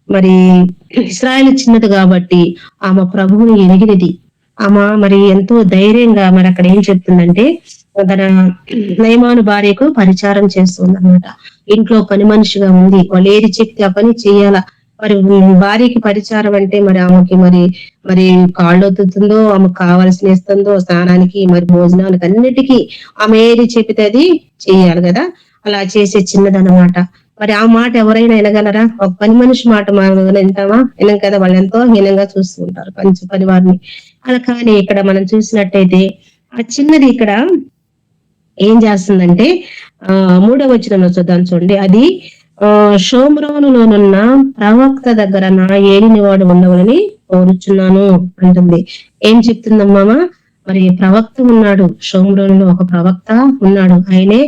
మరి ఇశ్రాయేల్ చిన్నది కాబట్టి ఆమె ప్రభువుని ఎరిగినది. ఆమె మరి ఎంతో ధైర్యంగా మరి అక్కడ ఏం చెప్తుందంటే తన నయమాను భార్యకు పరిచారం చేస్తుంది అనమాట. ఇంట్లో పని మనిషిగా ఉంది. వాళ్ళు ఏది చెప్తే ఆ పని చేయాలా. మరి భార్యకి పరిచారం అంటే మరి ఆమెకి మరి మరి కాళ్ళు ఒత్తుతుందో, ఆమెకు కావాల్సిన ఇస్తుందో, స్నానానికి మరి భోజనానికి అన్నిటికీ ఆమె ఏది చెప్తే అది చెయ్యాలి కదా. అలా చేసే చిన్నదనమాట. మరి ఆ మాట ఎవరైనా వినగలరా? ఒక పని మనిషి మాట మనం వింటామా? వినం కదా. వాళ్ళు ఎంతో హీనంగా చూస్తూ ఉంటారు పని వారిని. అలా కానీ ఇక్కడ మనం చూసినట్టయితే ఆ చిన్నది ఇక్కడ ఏం చేస్తుందంటే 3వ వచనంలో చూద్దాం చూడండి. అది షోమ్రోనులోనున్న ప్రవక్త దగ్గర నా ఏలిని వాడు ఉండవలని కోరుచున్నాను అంటుంది. ఏం చెప్తుందమ్మా? మరి ప్రవక్త ఉన్నాడు షోమ్రోనులో, ఒక ప్రవక్త ఉన్నాడు. ఆయనే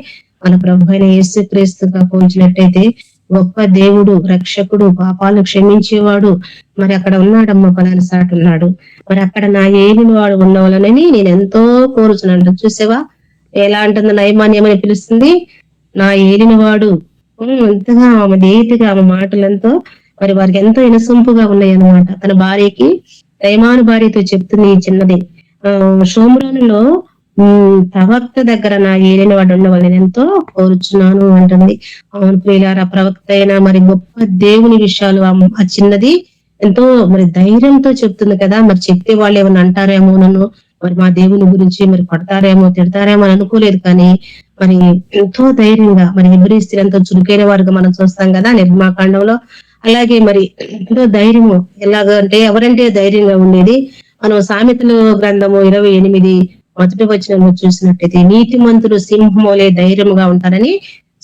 మన ప్రభు అయిన యేసుక్రీస్తుగా పోల్చినట్టయితే గొప్ప దేవుడు, రక్షకుడు, పాపాలను క్షమించేవాడు. మరి అక్కడ ఉన్నాడమ్మ పలాని సాటు ఉన్నాడు. మరి అక్కడ నా ఏలిని వాడు ఉండవాలని నేను ఎంతో కోరుచున్నాను. చూసావా ఎలా అంటుందో? నయమాన్యమని పిలుస్తుంది నా ఏలిన వాడు. ఎంతగా ఆమె నీతిగా ఆమె మాటలంతో మరి వారికి ఎంతో ఇనసొంపుగా ఉన్నాయి అన్నమాట. తన భార్యకి నయమాను భార్యతో చెప్తుంది ఈ చిన్నది. షోమ్రోనులో ప్రవక్త దగ్గర నా ఏలిన వాడు ఉండవాలని ఎంతో కోరుచున్నాను అంటుంది. అవును ప్రియులారా, ప్రవక్త అయినా మరి గొప్ప దేవుని విషయాలు ఆ చిన్నది ఎంతో మరి ధైర్యంతో చెప్తుంది కదా. మరి చెప్తే వాళ్ళు ఏమన్నా అంటారేమో నన్ను, మరి మా దేవుని గురించి మరి పడతారేమో తిడతారేమో అని అనుకోలేదు. కానీ మరి ఎంతో ధైర్యంగా మరి హెబ్రీ స్త్రీలంతా చురుకైన వారుగా మనం చూస్తాం కదా నిర్మాకాండంలో. అలాగే మరి ఎంతో ధైర్యము ఎలాగంటే ఎవరంటే ధైర్యంగా ఉండేది. మనం సామెతలు గ్రంథము 28 మొదటి వచనంలో చూసినట్టయితే నీతిమంతులు సింహమోలే ధైర్యముగా ఉంటారని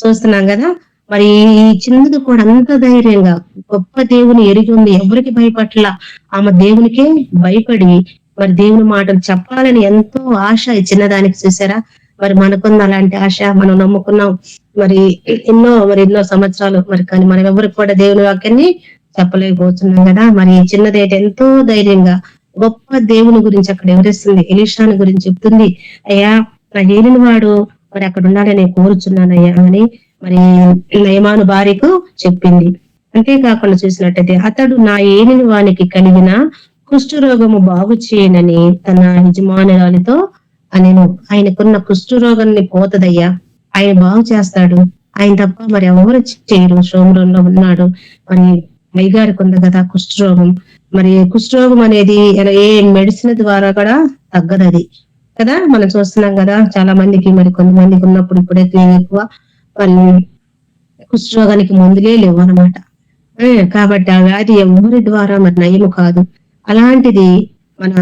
చూస్తున్నాం కదా. మరి ఈ చిన్నది కూడా అంత ధైర్యంగా గొప్ప దేవుని ఎరిగి ఉంది. ఎవరికి భయపట్ల ఆమె దేవునికే భయపడి మరి దేవుని మాటలు చెప్పాలని ఎంతో ఆశ ఈ చిన్నదానికి. చూసారా మరి మనకున్న అలాంటి ఆశ, మనం నమ్ముకున్నాం మరి ఎన్నో సంవత్సరాలు. మరి కానీ మనం ఎవరికి కూడా దేవుని వాక్యాన్ని చెప్పలేకపోతున్నాం కదా. మరి చిన్నదేట ఎంతో ధైర్యంగా గొప్ప దేవుని గురించి అక్కడ వివరిస్తుంది. ఎలీషాని గురించి చెప్తుంది. అయ్యా నా ఏలిన వాడు మరి అక్కడ ఉండాలని కోరుచున్నానయ్యా అని మరి నయమాను భార్యకు చెప్పింది. అంతేకాకుండా చూసినట్టయితే అతడు నా ఏలిన వానికి కలిగిన కుష్ఠరోగము బాగు చేయనని తన యజమానురాలితో అనెను. ఆయనకున్న కుష్ఠరోగాన్ని పోతదయ్యా, ఆయన బాగు చేస్తాడు, ఆయన తప్ప మరి ఎవరు చేయరు. సోమరంలో ఉన్నాడు. మరి అయ్యగారికి ఉంది కదా కుష్ఠరోగం. మరి కుష్ఠరోగం అనేది ఏ మెడిసిన్ ద్వారా కూడా తగ్గదు అది కదా. మనం చూస్తున్నాం కదా చాలా మందికి, మరి కొంతమందికి ఉన్నప్పుడు ఇప్పుడైతే ఎక్కువ వాళ్ళు కుష్ఠరోగానికి మందులే లేవు అనమాట. కాబట్టి ఆ వ్యాధి ఎవరి ద్వారా మరి నయము కాదు. అలాంటిది మన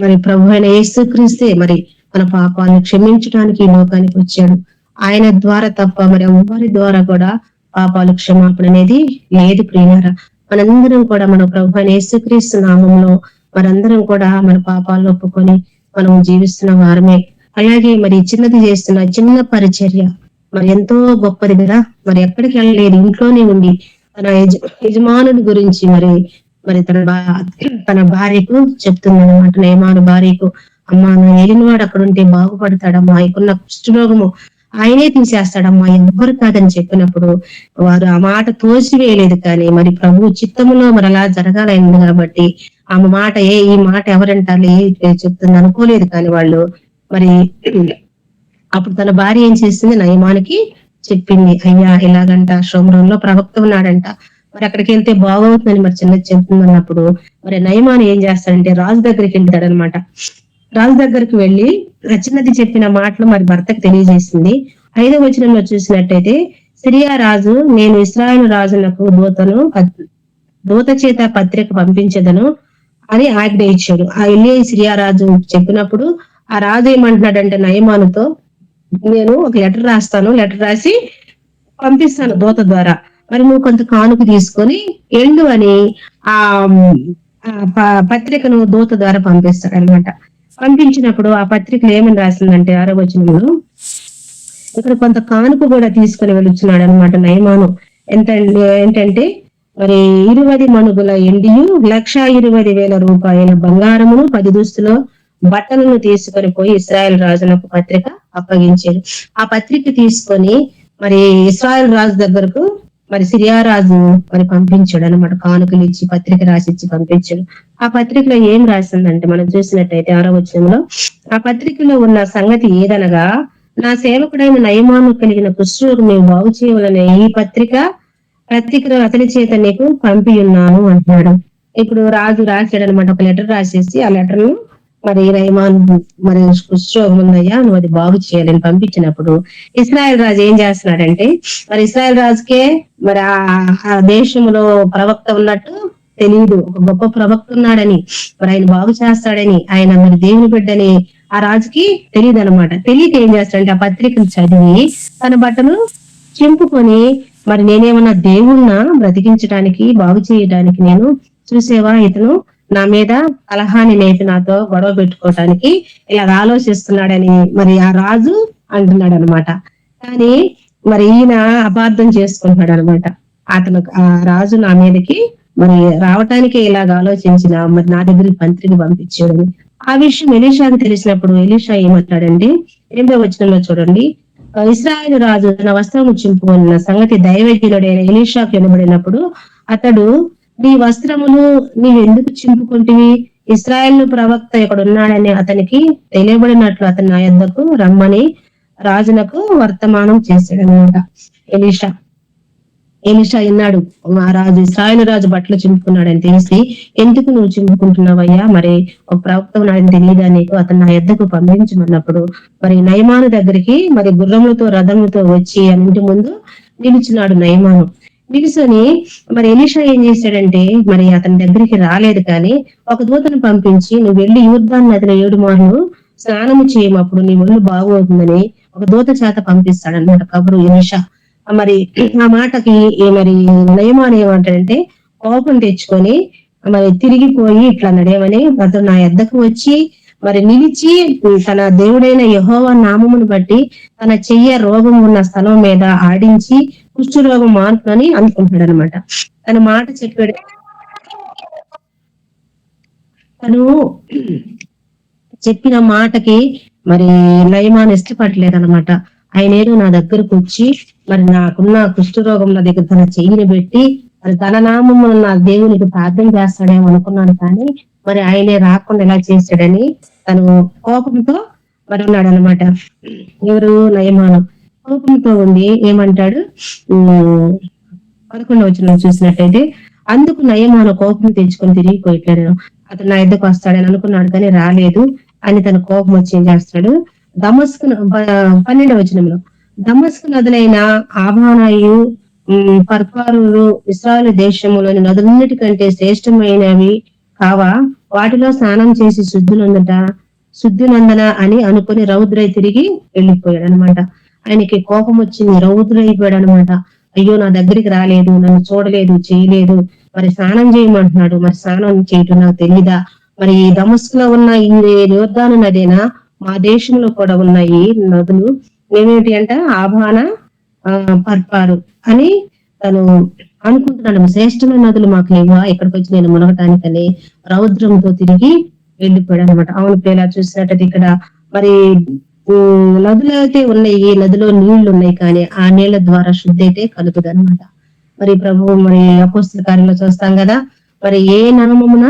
మరి ప్రభు అయిన యేసుక్రీస్తే మరి మన పాపాలను క్షమించడానికి ఈ లోకానికి వచ్చాడు. ఆయన ద్వారా తప్ప మరి ఎవరి ద్వారా కూడా పాపాలు క్షమాపణ అనేది లేదు ప్రియులారా. మనందరం కూడా మన ప్రభు అయిన యేసుక్రీస్తు నామంలో మనందరం కూడా మన పాపాలను ఒప్పుకొని మనం జీవిస్తున్న వారమే. అలాగే మరి చిన్నది చేస్తున్న చిన్న పరిచర్య మరి ఎంతో గొప్పది కదా. మరి ఎక్కడికి వెళ్ళలేదు, ఇంట్లోనే ఉండి తన యజమానుడి గురించి మరి మరి తన భార్యకు చెప్తుంది అనమాట. నయమాను భార్యకు, అమ్మా నా ఏలినవాడు అక్కడ ఉంటే బాగుపడతాడమ్మా, ఆయనకున్న కుష్ఠరోగము ఆయనే తీసేస్తాడమ్మా, ఎవ్వరు కాదని చెప్పినప్పుడు వారు ఆ మాట తోసివేయలేదు. కానీ మరి ప్రభు చిత్తములో మరి అలా జరగాలైంది కాబట్టి ఆమె మాట ఈ మాట ఎవరంటారు చెప్తుంది అనుకోలేదు. కానీ వాళ్ళు మరి అప్పుడు తన భార్య ఏం చేసింది, నయమానికి చెప్పింది. అయ్యా ఇలాగంట శోమ్రంలో ప్రవక్త ఉన్నాడంట, మరి అక్కడికి వెళ్తే బాగవుతుందని మరి చిన్న చెప్తుంది అన్నప్పుడు మరి నయమాను ఏం చేస్తాడంటే రాజు దగ్గరికి వెళ్తాడనమాట. రాజు దగ్గరికి వెళ్ళి చిన్నది చెప్పిన మాటలు మరి భర్తకు తెలియజేసింది. 5వ వచనంలో చూసినట్టయితే, సిరియా రాజు నేను ఇశ్రాయేలు రాజులకు దూత చేత పత్రిక పంపించదను అని ఆజ్ఞ ఇచ్చాడు. ఆ వెళ్ళి సిరియా రాజు చెప్పినప్పుడు ఆ రాజు ఏమంటున్నాడంటే నయమానుతో, నేను ఒక లెటర్ రాస్తాను, లెటర్ రాసి పంపిస్తాను దూత ద్వారా, మరి నువ్వు కొంత కానుక తీసుకొని ఎళ్ళు అని ఆ పత్రికను దూత ద్వారా పంపిస్తాడు అనమాట. పంపించినప్పుడు ఆ పత్రికలు ఏమని రాసిందంటే 6వ వచనంలో ఇక్కడ కొంత కానుక కూడా తీసుకుని వెళుచున్నాడు అనమాట నయమాను. ఏంటంటే మరి 20 మణుగుల ఎండియు 1,20,000 రూపాయల బంగారమును 10 దుస్తులు బట్టలను తీసుకొని పోయి ఇశ్రాయేల్ రాజునకు పత్రిక అప్పగించాడు. ఆ పత్రిక తీసుకొని మరి ఇశ్రాయేల్ రాజు దగ్గరకు మరి సిరియా రాజు మరి పంపించాడు అనమాట. కానుకలు ఇచ్చి పత్రిక రాసిచ్చి పంపించాడు. ఆ పత్రికలో ఏం రాసిందంటే మనం చూసినట్టయితే 6వ వచనంలో ఆ పత్రికలో ఉన్న సంగతి ఏదనగా, నా సేవకుడైన నయమాను కలిగిన కుష్ఠరోగం నేను బాగు చేయవలనే ఈ పత్రిక అతని చేత నీకు పంపి ఉన్నాను అంటున్నాడు. ఇప్పుడు రాజు రాశాడు అనమాట, ఒక లెటర్ రాసేసి ఆ లెటర్ ను మరి నయమాన్ మరి కుష్ఠరోగం ఉందయ్యా, నువ్వు అది బాగు చేయాలని పంపించినప్పుడు ఇశ్రాయేల్ రాజు ఏం చేస్తున్నాడంటే మరి ఇశ్రాయేల్ రాజుకే మరి ఆ దేశంలో ప్రవక్త ఉన్నట్టు తెలియదు. ఒక గొప్ప ప్రవక్త ఉన్నాడని, మరి ఆయన బాగు చేస్తాడని, ఆయన మరి దేవుని బిడ్డని ఆ రాజుకి తెలియదు అనమాట. తెలియక ఏం చేస్తాడంటే ఆ పత్రికను చదివి తన బట్టలు చింపుకొని, మరి నేనేమన్నా దేవుణ్ణ బ్రతికించడానికి బాగు చేయడానికి, నేను చూసేవా ఇతను నా మీద కలహాన్ని నేతి నాతో గొడవ పెట్టుకోవటానికి ఇలా ఆలోచిస్తున్నాడని మరి ఆ రాజు అంటున్నాడు అనమాట. కానీ మరి ఈయన అపార్థం చేసుకుంటున్నాడు అనమాట. అతను ఆ రాజు నా మీదకి మరి రావటానికి ఇలాగ ఆలోచించిన మరి నా దగ్గరికి మంత్రిని పంపించాడని. ఆ విషయం ఎలీషాకి తెలిసినప్పుడు ఎలీషా ఏమంటాడండి 8వ వచనంలో చూడండి, ఇశ్రాయేలు రాజు తన వస్త్రము చింపుకున్న సంగతి దైవజనుడైన ఎలీషాకు వినబడినప్పుడు అతడు, నీ వస్త్రములు నీవు ఎందుకు చింపుకుంటివి? ఇశ్రాయేలు ప్రవక్త ఇక్కడ ఉన్నాడని అతనికి తెలియబడినట్లు అతని నా యొద్దకు రమ్మని రాజునకు వర్తమానం చేశాడు అనమాట. ఎలీషా విన్నాడు, ఆ రాజు ఇశ్రాయేలు రాజు బట్టలు చింపుకున్నాడని తెలిసి, ఎందుకు నువ్వు చింపుకుంటున్నావయ్యా, మరి ఒక ప్రవక్త ఉన్నాడని తెలియదా నీకు? అతను నా యొద్దకు పంపించమన్నప్పుడు మరి నయమాను దగ్గరికి మరి గుర్రములతో రథములతో వచ్చి అన్నింటి ముందు నిలుచున్నాడు నయమాను. నిలుసొని మరి ఎలీషా ఏం చేశాడంటే మరి అతని దగ్గరికి రాలేదు, కానీ ఒక దూతను పంపించి నువ్వు వెళ్ళి యోర్దాను నదిలో 7 మార్లు స్నానము చేయమప్పుడు నీ ఒళ్ళు బాగవుతుందని ఒక దూత చేత పంపిస్తాడన్నమాట కబురు ఎలీషా. మరి ఆ మాటకి మరి నయమాన్ ఏమంటాడంటే కోపం తెచ్చుకొని మరి తిరిగిపోయి ఇట్లా నడేమని అతను నా యొద్దకు వచ్చి మరి నిలిచి తన దేవుడైన యెహోవా నామమును బట్టి తన చెయ్య రోగం ఉన్న స్థలం మీద ఆడించి కుష్ఠరోగం మానుకొని అనుకుంటాడు అనమాట. తన మాట చెప్పాడు. తను చెప్పిన మాటకి మరి నయమాన్ ఇష్టపడలేదు అనమాట. ఆయన ఏదో నా దగ్గరకు వచ్చి మరి నాకున్న కుష్ఠరోగం నా దగ్గర తన చెయ్యిని పెట్టి మరి తన నామమున నా దేవునికి ప్రార్థన చేస్తాడేమో అనుకున్నాను, కానీ మరి ఆయనే రాకుండా ఎలా చేశాడని తను కోపంతో మరి ఉన్నాడు అనమాట. ఎవరు? నయమాను కోపంతో ఉండి ఏమంటాడు? 11వ వచనం చూసినట్టయితే, అందుకు నయమాను కోపం తెచ్చుకొని తిరిగిపోయిట్లాడు. అతను నా ఎద్దకు వస్తాడని అనుకున్నాడు కానీ రాలేదు అని తన కోపం వచ్చి ఏం చేస్తాడు? దమస్కు 12వ వచనంలో, దమస్కు నదులైన ఆబానాయు పర్పారు ఇశ్రాయేలు దేశములోని నదులన్నిటికంటే శ్రేష్టమైనవి కావా, వాటిలో స్నానం చేసి శుద్ధినందన అని అనుకుని రౌద్రై తిరిగి వెళ్ళిపోయాడు అనమాట. ఆయనకి కోపం వచ్చింది, రౌద్రైపోయాడు అనమాట. అయ్యో నా దగ్గరికి రాలేదు, నన్ను చూడలేదు, చేయలేదు, మరి స్నానం చేయమంటున్నాడు, మరి స్నానం చేయటం నాకు తెలీదా? మరి దమస్కులో ఉన్న ఈ యోర్దాను నదేనా, మా దేశంలో కూడా ఉన్న ఈ నదులు ఏమేమిటి అంట? ఆబాన పర్పారు అని తను అనుకుంటున్నాడు. శ్రేష్టమైన నదులు మాకు లేవా ఇక్కడికి వచ్చి నేను మునగటానికని రౌద్రంతో తిరిగి వెళ్ళిపోయాడు అనమాట. అవును ప్రియులా, చూసినట్టయితే ఇక్కడ మరి నదులు అయితే ఉన్నాయి, నదిలో నీళ్లు ఉన్నాయి, కానీ ఆ నీళ్ల ద్వారా శుద్ధి అయితే కలుగుదు అనమాట. మరి ప్రభు మరి అపోస్తల కార్యంలో చూస్తాం కదా, మరి ఏ నామమున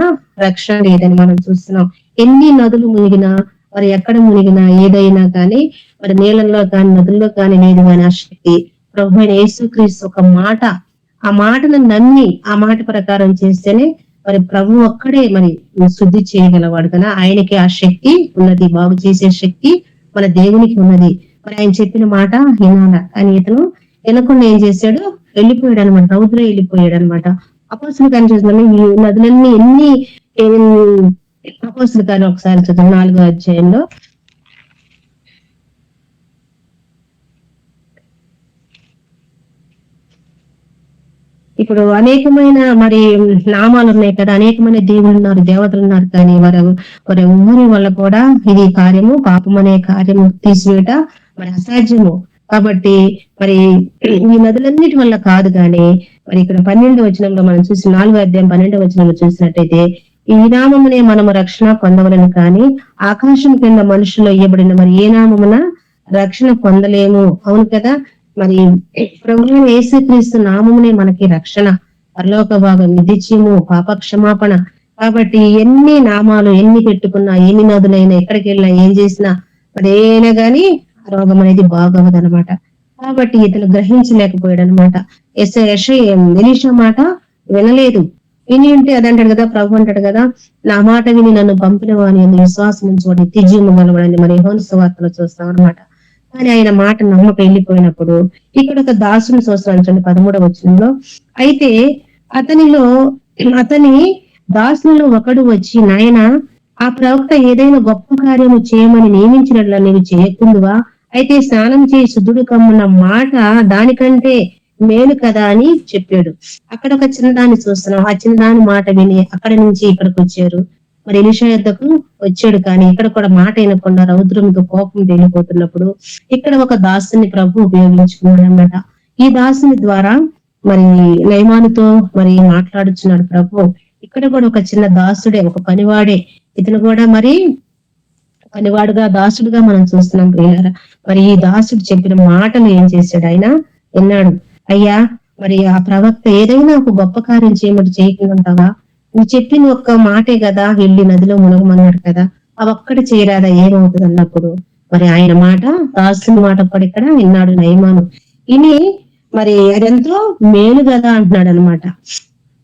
రక్షణ లేదని మనం చూస్తున్నాం. ఎన్ని నదులు మునిగినా, మరి ఎక్కడ మునిగినా ఏదైనా కానీ మరి నీళ్ళల్లో కానీ నదుల్లో కానీ లేదు కానీ ఆ శక్తి ప్రభు అయిన యేసుక్రీస్తు ఒక మాట, ఆ మాటను నమ్మి ఆ మాట ప్రకారం చేస్తేనే మరి ప్రభు ఒక్కడే మరి శుద్ధి చేయగలవాడు కదా. ఆయనకి ఆ శక్తి ఉన్నది, బాగు చేసే శక్తి మన దేవునికి ఉన్నది. మరి ఆయన చెప్పిన మాట వినాల, కానీ ఇతను వినకుండా ఏం చేశాడు? వెళ్ళిపోయాడు అనమాట, రౌద్ర వెళ్ళిపోయాడు అనమాట. అపోస్తల కార్యం చూస్తున్నాం, ఈ నదులన్నీ ఎన్ని అపోస్తల కార్యం ఒకసారి చూద్దాం 4వ అధ్యాయంలో. ఇప్పుడు అనేకమైన మరి నామాలు ఉన్నాయి కదా, అనేకమైన దేవుళ్ళు ఉన్నారు, దేవతలు ఉన్నారు, కానీ వారి ఊరి వల్ల కూడా ఇది కార్యము, పాపం అనే కార్యము తీసివేట మరి అసాధ్యము. కాబట్టి మరి ఈ నదులన్నిటి వల్ల కాదు, కానీ మరి ఇక్కడ 12వ వచనంలో మనం చూసి 4వ అధ్యాయం 12వ వచనంలో చూసినట్టయితే, ఈ నామమునే మనము రక్షణ పొందవలను, కానీ ఆకాశం కింద మనుషులు ఇయ్యబడిన మరి ఏ నామమున రక్షణ పొందలేము. అవును కదా. మరి ప్రభువైన యేసుక్రీస్తు నామమునే మనకి రక్షణ, పరలోక భాగం, నిత్యము, పాప క్షమాపణ. కాబట్టి ఎన్ని నామాలు ఎన్ని పెట్టుకున్నా, ఎన్ని నదులైనా, ఎక్కడికి వెళ్ళినా, ఏం చేసినా మరి ఏనా గాని రోగం అనేది బాగవదనమాట. కాబట్టి ఇతను గ్రహించలేకపోయాడు అనమాట. ఎలీషా మాట వినలేదు. విని ఉంటే అదంటాడు కదా, ప్రభు అంటాడు కదా, నా మాట విని నన్ను పంపిన వాని విశ్వాసం నుంచి వాడు నిత్యజీవం గలవాడని మరి యోహాను సువార్తలో చూస్తాం అనమాట. కానీ ఆయన మాట నమ్మక వెళ్ళిపోయినప్పుడు ఇక్కడ ఒక దాసుని చూస్తాను 13వ వచనంలో, అయితే అతని దాసులలో ఒకడు వచ్చి, నాయన ఆ ప్రవక్త ఏదైనా గొప్ప కార్యము చేయమని నియమించినట్ల నీవు చేయకుందువా? అయితే స్నానం చేయి శుద్ధుడు కమ్మున్న మాట దానికంటే మేలు కదా అని చెప్పాడు. అక్కడ ఒక చిన్నదాన్ని చూస్తున్నాం. ఆ చిన్నదాని మాట విని అక్కడి నుంచి ఇక్కడికి వచ్చారు. మరి ఎలీషా యొద్దకు వచ్చాడు, కానీ ఇక్కడ కూడా మాట వినకుండా రౌద్రంతో కోపం వెళ్ళిపోతున్నప్పుడు ఇక్కడ ఒక దాసుని ప్రభు ఉపయోగించుకున్నాడు అన్నమాట. ఈ దాసుని ద్వారా మరి నయమానుతో మరి మాట్లాడుచున్నాడు ప్రభు. ఇక్కడ కూడా ఒక చిన్న దాసుడే, ఒక పనివాడే. ఇతను కూడా మరి పనివాడుగా, దాసుడుగా మనం చూస్తున్నాం ప్రియులారా. మరి ఈ దాసుడు చెప్పిన మాటలు ఏం చేశాడు? ఆయన విన్నాడు. అయ్యా, మరి ఆ ప్రవక్త ఏదైనా ఒక గొప్ప కార్యం చేయమని చేయకుండా, నువ్వు చెప్పిన ఒక్క మాటే కదా, వెళ్ళి నదిలో మునగమన్నాడు కదా, అవి ఒక్కటి చేయరాదా, ఏమవుతుంది అన్నప్పుడు మరి ఆయన మాట, దాసుని మాట కూడా ఇక్కడ విన్నాడు నయమాను. ఇని మరి అదెంతో మేలు కదా అంటున్నాడు అనమాట.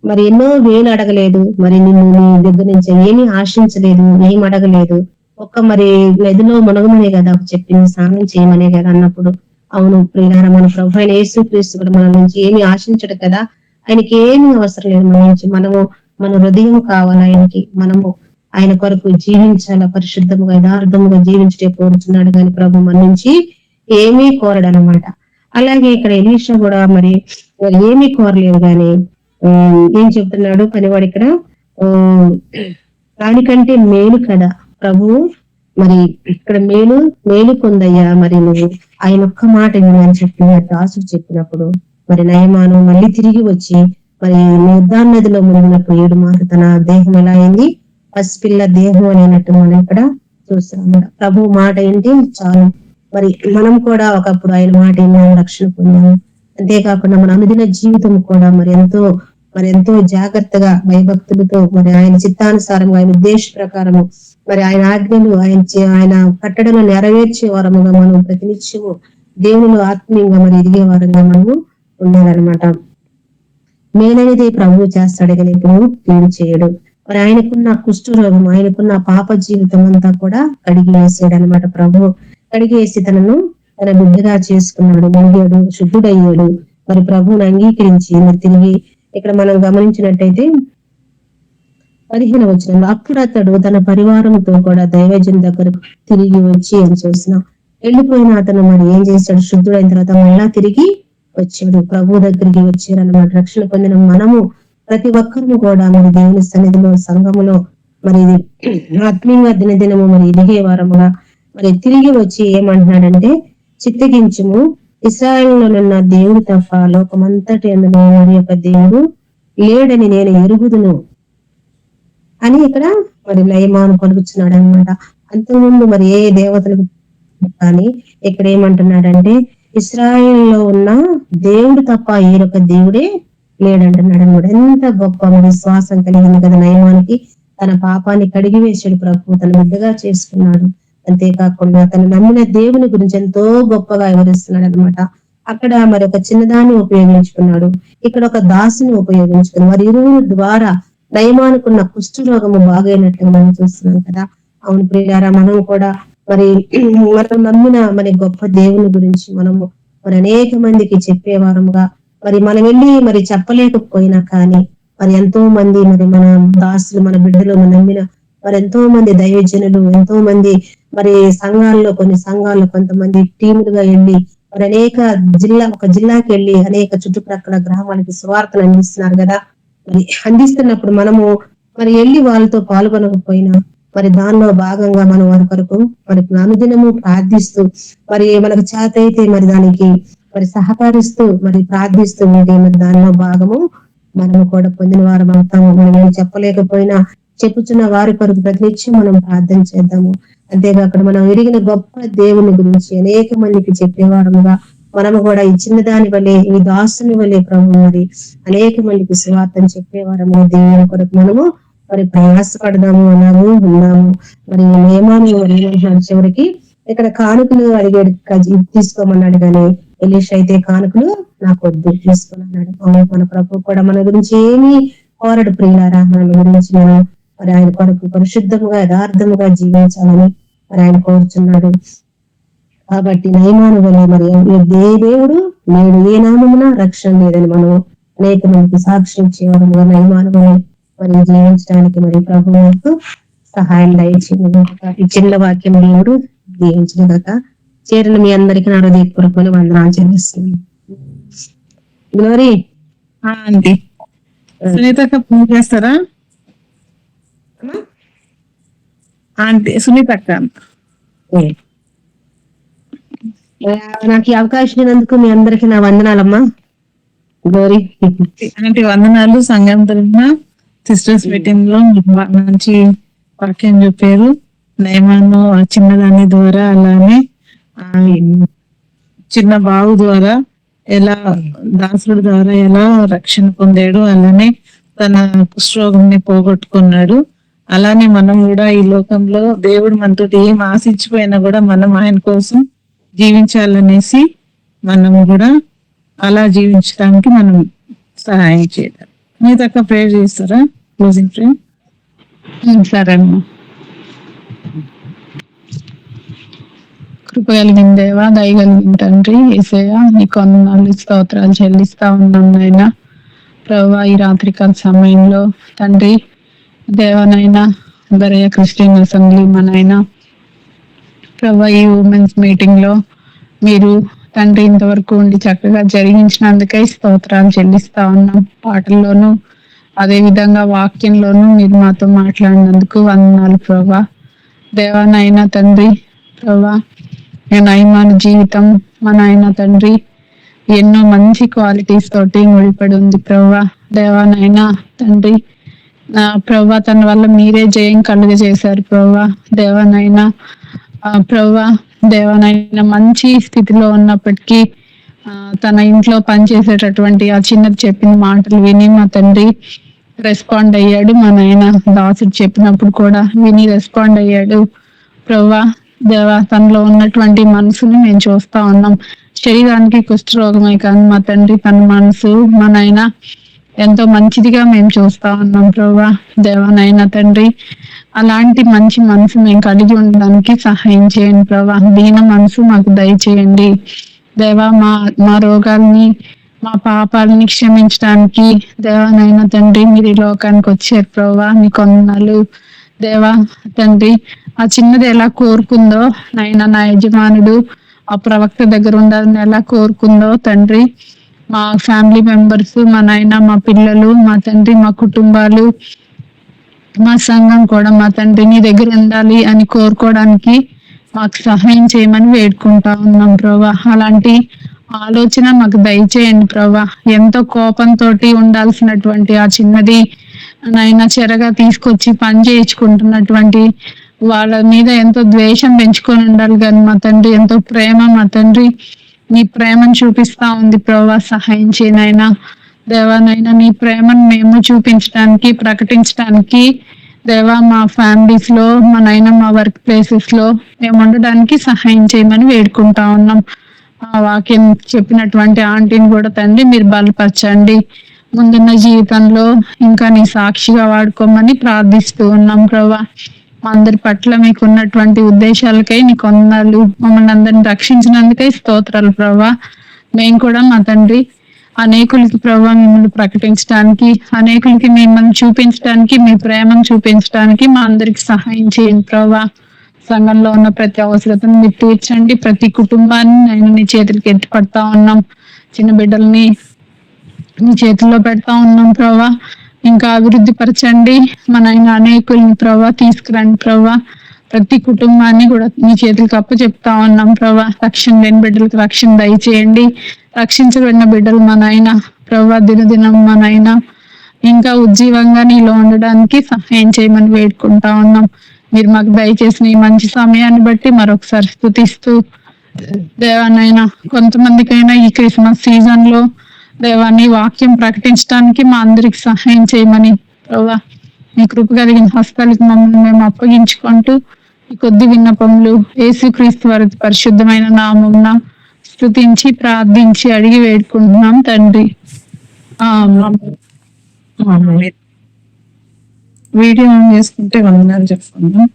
మరి ఎన్నో వేలు అడగలేదు, మరి నిన్ను నీ దగ్గర నుంచి ఏమీ ఆశించలేదు, ఏం అడగలేదు, ఒక్క మరి నదిలో మునగమనే కదా చెప్పింది, స్నానం చేయమనే కదా అన్నప్పుడు, అవును ప్రియులారా, మన ప్రభు అయిన యేసుక్రీస్తు కూడా మన నుంచి ఏమి ఆశించడు కదా. ఆయనకి ఏమీ అవసరం లేదు మన నుంచి. మన హృదయం కావాలి ఆయనకి. మనము ఆయన కొరకు జీవించాలా, పరిశుద్ధముగా యథార్థముగా జీవించటే కోరుతున్నాడు, కానీ ప్రభు మన నుంచి ఏమీ కోరడు అనమాట. అలాగే ఇక్కడ ఎలీషా కూడా మరి ఏమీ కోరలేదు, కానీ ఏం చెప్తున్నాడు పనివాడు ఇక్కడ, దానికంటే మేలు కదా ప్రభు, మరి ఇక్కడ మేలు పొందయ్యా, మరి నువ్వు ఆయన ఒక్క మాట విని చెప్పిన దాసుడు చెప్పినప్పుడు మరి నయమాను మళ్ళీ తిరిగి వచ్చి మరి యోర్దాను నదిలో మునిగినప్పుడు 7 మార్లు తన దేహం ఎలా అయింది? పసిపిల్ల దేహం అనేనట్టు మనం ఇక్కడ చూస్తున్నాం. ప్రభు మాట ఏంటి చాలు. మరి మనం కూడా ఒకప్పుడు ఆయన మాట విన్నాము, రక్షణ పొందాము. అంతేకాకుండా మన అనుదిన జీవితం కూడా మరి ఎంతో జాగ్రత్తగా భయభక్తులతో మరి ఆయన చిత్తానుసారంగా ఆయన ఉద్దేశ ప్రకారము మరి ఆయన ఆజ్ఞలు ఆయన కట్టడలు నెరవేర్చే వారముగా మనం ప్రతినిత్యము దేవునిలో ఆత్మీయంగా మరి ఎదిగే వారంగా మనము ఉండాలన్నమాట. మేలనేది ప్రభువు చేస్తాడు కానీ ఇప్పుడు కీడు చేయడు. మరి ఆయనకున్న కుష్ఠరోగం, ఆయనకున్న పాప జీవితం అంతా కూడా కడిగి వేసాడు అనమాట. ప్రభు కడిగి వేసి తనను తన బిడ్డగా చేసుకున్నాడు, మొంగాడు, శుద్ధుడయ్యాడు. మరి ప్రభువుని అంగీకరించి మరి తిరిగి ఇక్కడ మనం గమనించినట్టయితే 15వ వచనంలో అప్పుడు అతడు తన పరివారంతో కూడా దైవజన్ దగ్గరకు తిరిగి వచ్చి అని చూసిన వెళ్ళిపోయిన అతను మరి ఏం చేశాడు, శుద్ధుడైన తర్వాత మళ్ళా తిరిగి వచ్చాడు, ప్రభు దగ్గరికి వచ్చారు అనమాట. రక్షణ పొందిన మనము ప్రతి ఒక్కరు కూడా మరి దేవుని సన్నిధిలో సంఘములో మరి ఇది ఆత్మీయంగా దినదినము మరి ఎదిగే వారముగా మరి తిరిగి వచ్చి ఏమంటున్నాడంటే, చిత్తగించుము, ఇశ్రాయేలులోనున్న దేవుడు తప్ప లోకమంతటి అందులో మరి యొక్క దేవుడు లేడని నేను ఎరుగుదును అని ఇక్కడ మరి నయమాను పలుకుతున్నాడు అనమాట. అంతకుముందు మరి ఏ దేవతలకు కానీ ఇక్కడ ఏమంటున్నాడంటే, ఇశ్రాయేల్లో ఉన్న దేవుడు తప్ప ఈరొక దేవుడే లేడంటున్నాడు అనమాట. ఎంత గొప్ప మరి విశ్వాసం కలిగింది కదా నయమానికి. తన పాపాన్ని కడిగి వేసాడు ప్రభు, తన బిడ్డగా చేసుకున్నాడు. అంతేకాకుండా తను నమ్మిన దేవుని గురించి ఎంతో గొప్పగా వివరిస్తున్నాడు అనమాట. అక్కడ మరి ఒక చిన్నదాన్ని ఉపయోగించుకున్నాడు, ఇక్కడ ఒక దాసుని ఉపయోగించుకున్నాడు. మరి ఇరువురు ద్వారా నయమానుకున్న కుష్ఠరోగము బాగైనట్లుగా మనం చూస్తున్నాం కదా. అవును ప్రియులారా, మనం కూడా మరి మనం నమ్మిన మరి గొప్ప దేవుని గురించి మనము మరి అనేక మందికి చెప్పేవారముగా మరి మనం వెళ్ళి మరి చెప్పలేకపోయినా కానీ మరి ఎంతో మంది మరి మన దాసులు, మన బిడ్డలు నమ్మిన మరి ఎంతో మంది దైవజనులు, ఎంతో మంది మరి సంఘాల్లో, కొన్ని సంఘాల్లో కొంతమంది టీములుగా వెళ్ళి మరి అనేక ఒక జిల్లాకి వెళ్ళి అనేక చుట్టుప్రక్కల గ్రామాలకి సువార్తలు అందిస్తున్నారు కదా. మరి అందిస్తున్నప్పుడు మనము మరి వెళ్ళి వాళ్ళతో పాల్గొనకపోయినా మరి దానిలో భాగంగా మనం వారి కొరకు మరి అనుదినము ప్రార్థిస్తూ మరి మనకు చేత అయితే మరి దానికి మరి సహకరిస్తూ మరి ప్రార్థిస్తూ ఉంటే మరి దానిలో భాగము మనము కూడా పొందిన వారం అవుతాము. మనం చెప్పలేకపోయినా చెప్పుచున్న వారి కొరకు ప్రతినిత్యం మనం ప్రార్థన చేద్దాము. అంతేకాకుండా మనం ఎరిగిన గొప్ప దేవుని గురించి అనేక మందికి చెప్పేవారముగా మనము కూడా ఈ చిన్నదాని వల్లే, ఈ దాసుని వల్లే ప్రభు మరి అనేక మందికి సువార్తను చెప్పేవారము దేవుని కొరకు మనము మరి ప్రయాసపడదాము అన్నాము ఉన్నాము. మరి నియమాన్ని చివరికి ఇక్కడ కానుకలు అడిగాడు, తీసుకోమన్నాడు కానీ ఎలీషా అయితే కానుకలు నాకు వద్దు తీసుకున్నాడు. మన ప్రభు కూడా మన గురించి ఏమీ కోరడు ప్రియులారా. మన గురించి మనం మరి ఆయన కొరకు పరిశుద్ధముగా యథార్థముగా జీవించాలని మరి ఆయన కోరుచున్నాడు. కాబట్టి నయమాను వల్ల మరి ఏ దేవుడు నేడు ఏ నామమున రక్షణ లేదని మనం అనేక మందికి సాక్ష్యం చేయడం నయమాను వల్ల మరి జీవించడానికి మరి ప్రభు మనకు సహాయం దయచేయను. ఈ చిన్న వాక్యం దేవుడు దీవించిన కాక చేరిన మీ అందరికీ నా హృదయపూర్వకమైన వందనాలు చెల్లిస్తున్నాను. గ్లోరీ ఆంటీ సునీతక్క పూజ చేస్తారా? ఆంటీ సునీతక్క నాకు ఈ అవకాశం ఇచ్చినందుకు మీ అందరికీ నా వందనాలమ్మా. గ్లోరీ ఆంటీ వందనాలు. సంఘం తరఫున సిస్టర్స్ మీటింగ్ లో మంచి వాక్యం చెప్పారు. నయమాను చిన్నదాని ద్వారా, అలానే చిన్న బావు ద్వారా ఎలా దాసుడు ద్వారా ఎలా రక్షణ పొందాడు, అలానే తన కుష్ఠరోగంని పోగొట్టుకున్నాడు. అలానే మనం కూడా ఈ లోకంలో దేవుడు మనతో ఏం ఆశించిపోయినా కూడా మనం ఆయన కోసం జీవించాలనేసి మనం కూడా అలా జీవించడానికి మనం సహాయం చేయాలి. మీ తక్క ప్రేయర్ చేస్తారా? Closing prayer. సరే అమ్మా. కృప కలిగిన దేవ, దయగలిగిన తండ్రి యేసయ్య, నీకు వందనాలు స్తోత్రాలు చెల్లిస్తా ఉన్నాం నాయనా. ప్రభువా, ఈ రాత్రికాల సమయంలో తండ్రి దేవనైనా బరయ్య క్రిస్టియన్ అసెంబ్లీ మనైనా ప్రభువా, ఈ ఉమెన్స్ మీటింగ్ లో మీరు తండ్రి ఇంతవరకు ఉండి చక్కగా జరిగించినందుకై స్తోత్రాలు చెల్లిస్తా ఉన్నాం. పాటల్లోనూ అదే విధంగా వాక్యంలోనూ మీరు మాతో మాట్లాడినందుకు వందనాలు ప్రభువా. దేవానైనా తండ్రి ప్రభువా, నయమాన జీవితం మా నాయన తండ్రి ఎన్నో మంచి క్వాలిటీస్ తోటి ముడిపడి ఉంది ప్రభువా. దేవానైనా తండ్రి ప్రభువా, తన వల్ల మీరే జయం కలుగ చేశారు ప్రభువా. దేవానైనా ప్రభువా, దేవానైనా మంచి స్థితిలో ఉన్నప్పటికీ తన ఇంట్లో పనిచేసేటటువంటి ఆ చిన్నది చెప్పిన మాటలు విని మా తండ్రి రెస్పాండ్ అయ్యాడు. మా నాయన దాసుడు చెప్పినప్పుడు కూడా విని రెస్పాండ్ అయ్యాడు. ప్రభువా దేవా, తనలో ఉన్నటువంటి మనసుని మేము చూస్తా ఉన్నాం. శరీరానికి కుష్ఠరోగమే కానీ మా తండ్రి తన మనసు మా నాయన ఎంతో మంచిదిగా మేము చూస్తా ఉన్నాం. ప్రభువా దేవానైనా తండ్రి, అలాంటి మంచి మనసు మేము కలిగి ఉండడానికి సహాయం చేయండి. ప్రభా దీన మనసు మాకు దయచేయండి. దేవా, మా రోగాల్ని మా పాపాలని క్షమించడానికి దేవానైనా తండ్రి మీరు ఈ లోకానికి వచ్చారు. ప్రభా మీకు వందనాలు. దేవా తండ్రి, ఆ చిన్నది ఎలా కోరుకుందో నైనా, నా యజమానుడు ఆ ప్రవక్త దగ్గర ఉండాలని ఎలా కోరుకుందో తండ్రి, మా ఫ్యామిలీ మెంబర్స్, మా నాయన, మా పిల్లలు, మా తండ్రి, మా కుటుంబాలు, మా సంఘం కూడా మా తండ్రి నీ దగ్గర ఉండాలి అని కోరుకోవడానికి మాకు సహాయం చేయమని వేడుకుంటా ఉన్నాం. ప్రభా అలాంటి ఆలోచన మాకు దయచేయండి. ప్రభా ఎంతో కోపంతో ఉండాల్సినటువంటి ఆ చిన్నది నైనా చెరగా తీసుకొచ్చి పని చేయించుకుంటున్నటువంటి వాళ్ళ మీద ఎంతో ద్వేషం పెంచుకొని ఉండాలి కానీ మా తండ్రి ఎంతో ప్రేమ, మా తండ్రి నీ ప్రేమను చూపిస్తా ఉంది. ప్రభా సహాయం చేయనైనా. దేవానైనా నీ ప్రేమను మేము చూపించడానికి, ప్రకటించడానికి దేవా మా ఫ్యామిలీస్ లో, మా నైనా మా వర్క్ ప్లేసెస్ లో మేము ఉండడానికి సహాయం చేయమని వేడుకుంటా ఉన్నాం. ఆ వాక్యం చెప్పినటువంటి ఆంటీని కూడా తండ్రి మీరు బలపరచండి. ముందున్న జీవితంలో ఇంకా నీ సాక్షిగా వాడుకోమని ప్రార్థిస్తూ ఉన్నాం. ప్రభా మా అందరి పట్ల మీకు ఉన్నటువంటి ఉద్దేశాలకై నీకు వందనాలు. మమ్మల్ని అందరిని రక్షించినందుకై స్తోత్రాలు. ప్రభా మేము కూడా మా తండ్రి అనేకులకి ప్రభా మిమ్మల్ని ప్రకటించడానికి, అనేకులకి మిమ్మల్ని చూపించడానికి, మీ ప్రేమను చూపించడానికి మా అందరికి సహాయం చేయండి. ప్రభా సంఘంలో ఉన్న ప్రతి అవసరతను మీరు తీర్చండి. ప్రతి కుటుంబాన్ని నేను నీ చేతులకి ఎత్తి పడతా ఉన్నాం. చిన్న బిడ్డల్ని నీ చేతుల్లో పెడతా ఉన్నాం. ప్రభా ఇంకా అభివృద్ధి పరచండి. మన ఆయన అనేకుల్ని ప్రభా తీసుకురండి. ప్రభా ప్రతి కుటుంబాన్ని కూడా నీ చేతులకు అప్పచెప్తా ఉన్నాం. ప్రభా రక్షణ లేని బిడ్డలకు రక్షణ దయచేయండి. రక్షించబడిన బిడ్డలు మా నాయన ప్రభా దినదినం మా నాయన ఇంకా ఉజ్జీవంగా నీలో ఉండడానికి సహాయం చేయమని వేడుకుంటా ఉన్నాం. మీరు మాకు దయచేసిన ఈ మంచి సమయాన్ని బట్టి మరొకసారి స్తుతిస్తూ దేవానైనా, కొంతమందికైనా ఈ క్రిస్మస్ సీజన్ లో దేవాన్ని వాక్యం ప్రకటించడానికి మా అందరికి సహాయం చేయమని ప్రభా మీ కృప కలిగిన హస్తాలకు మమ్మల్ని మేము అప్పగించుకుంటూ ఈ కొద్ది విన్నపములు యేసుక్రీస్తు వారి పరిశుద్ధమైన నామమున స్తుతించి ప్రార్థించి అడిగి వేడుకుంటున్నాం తండ్రి. వీడియో ఆన్ చేసుకుంటే వందనాలు చెప్పుకుందాం.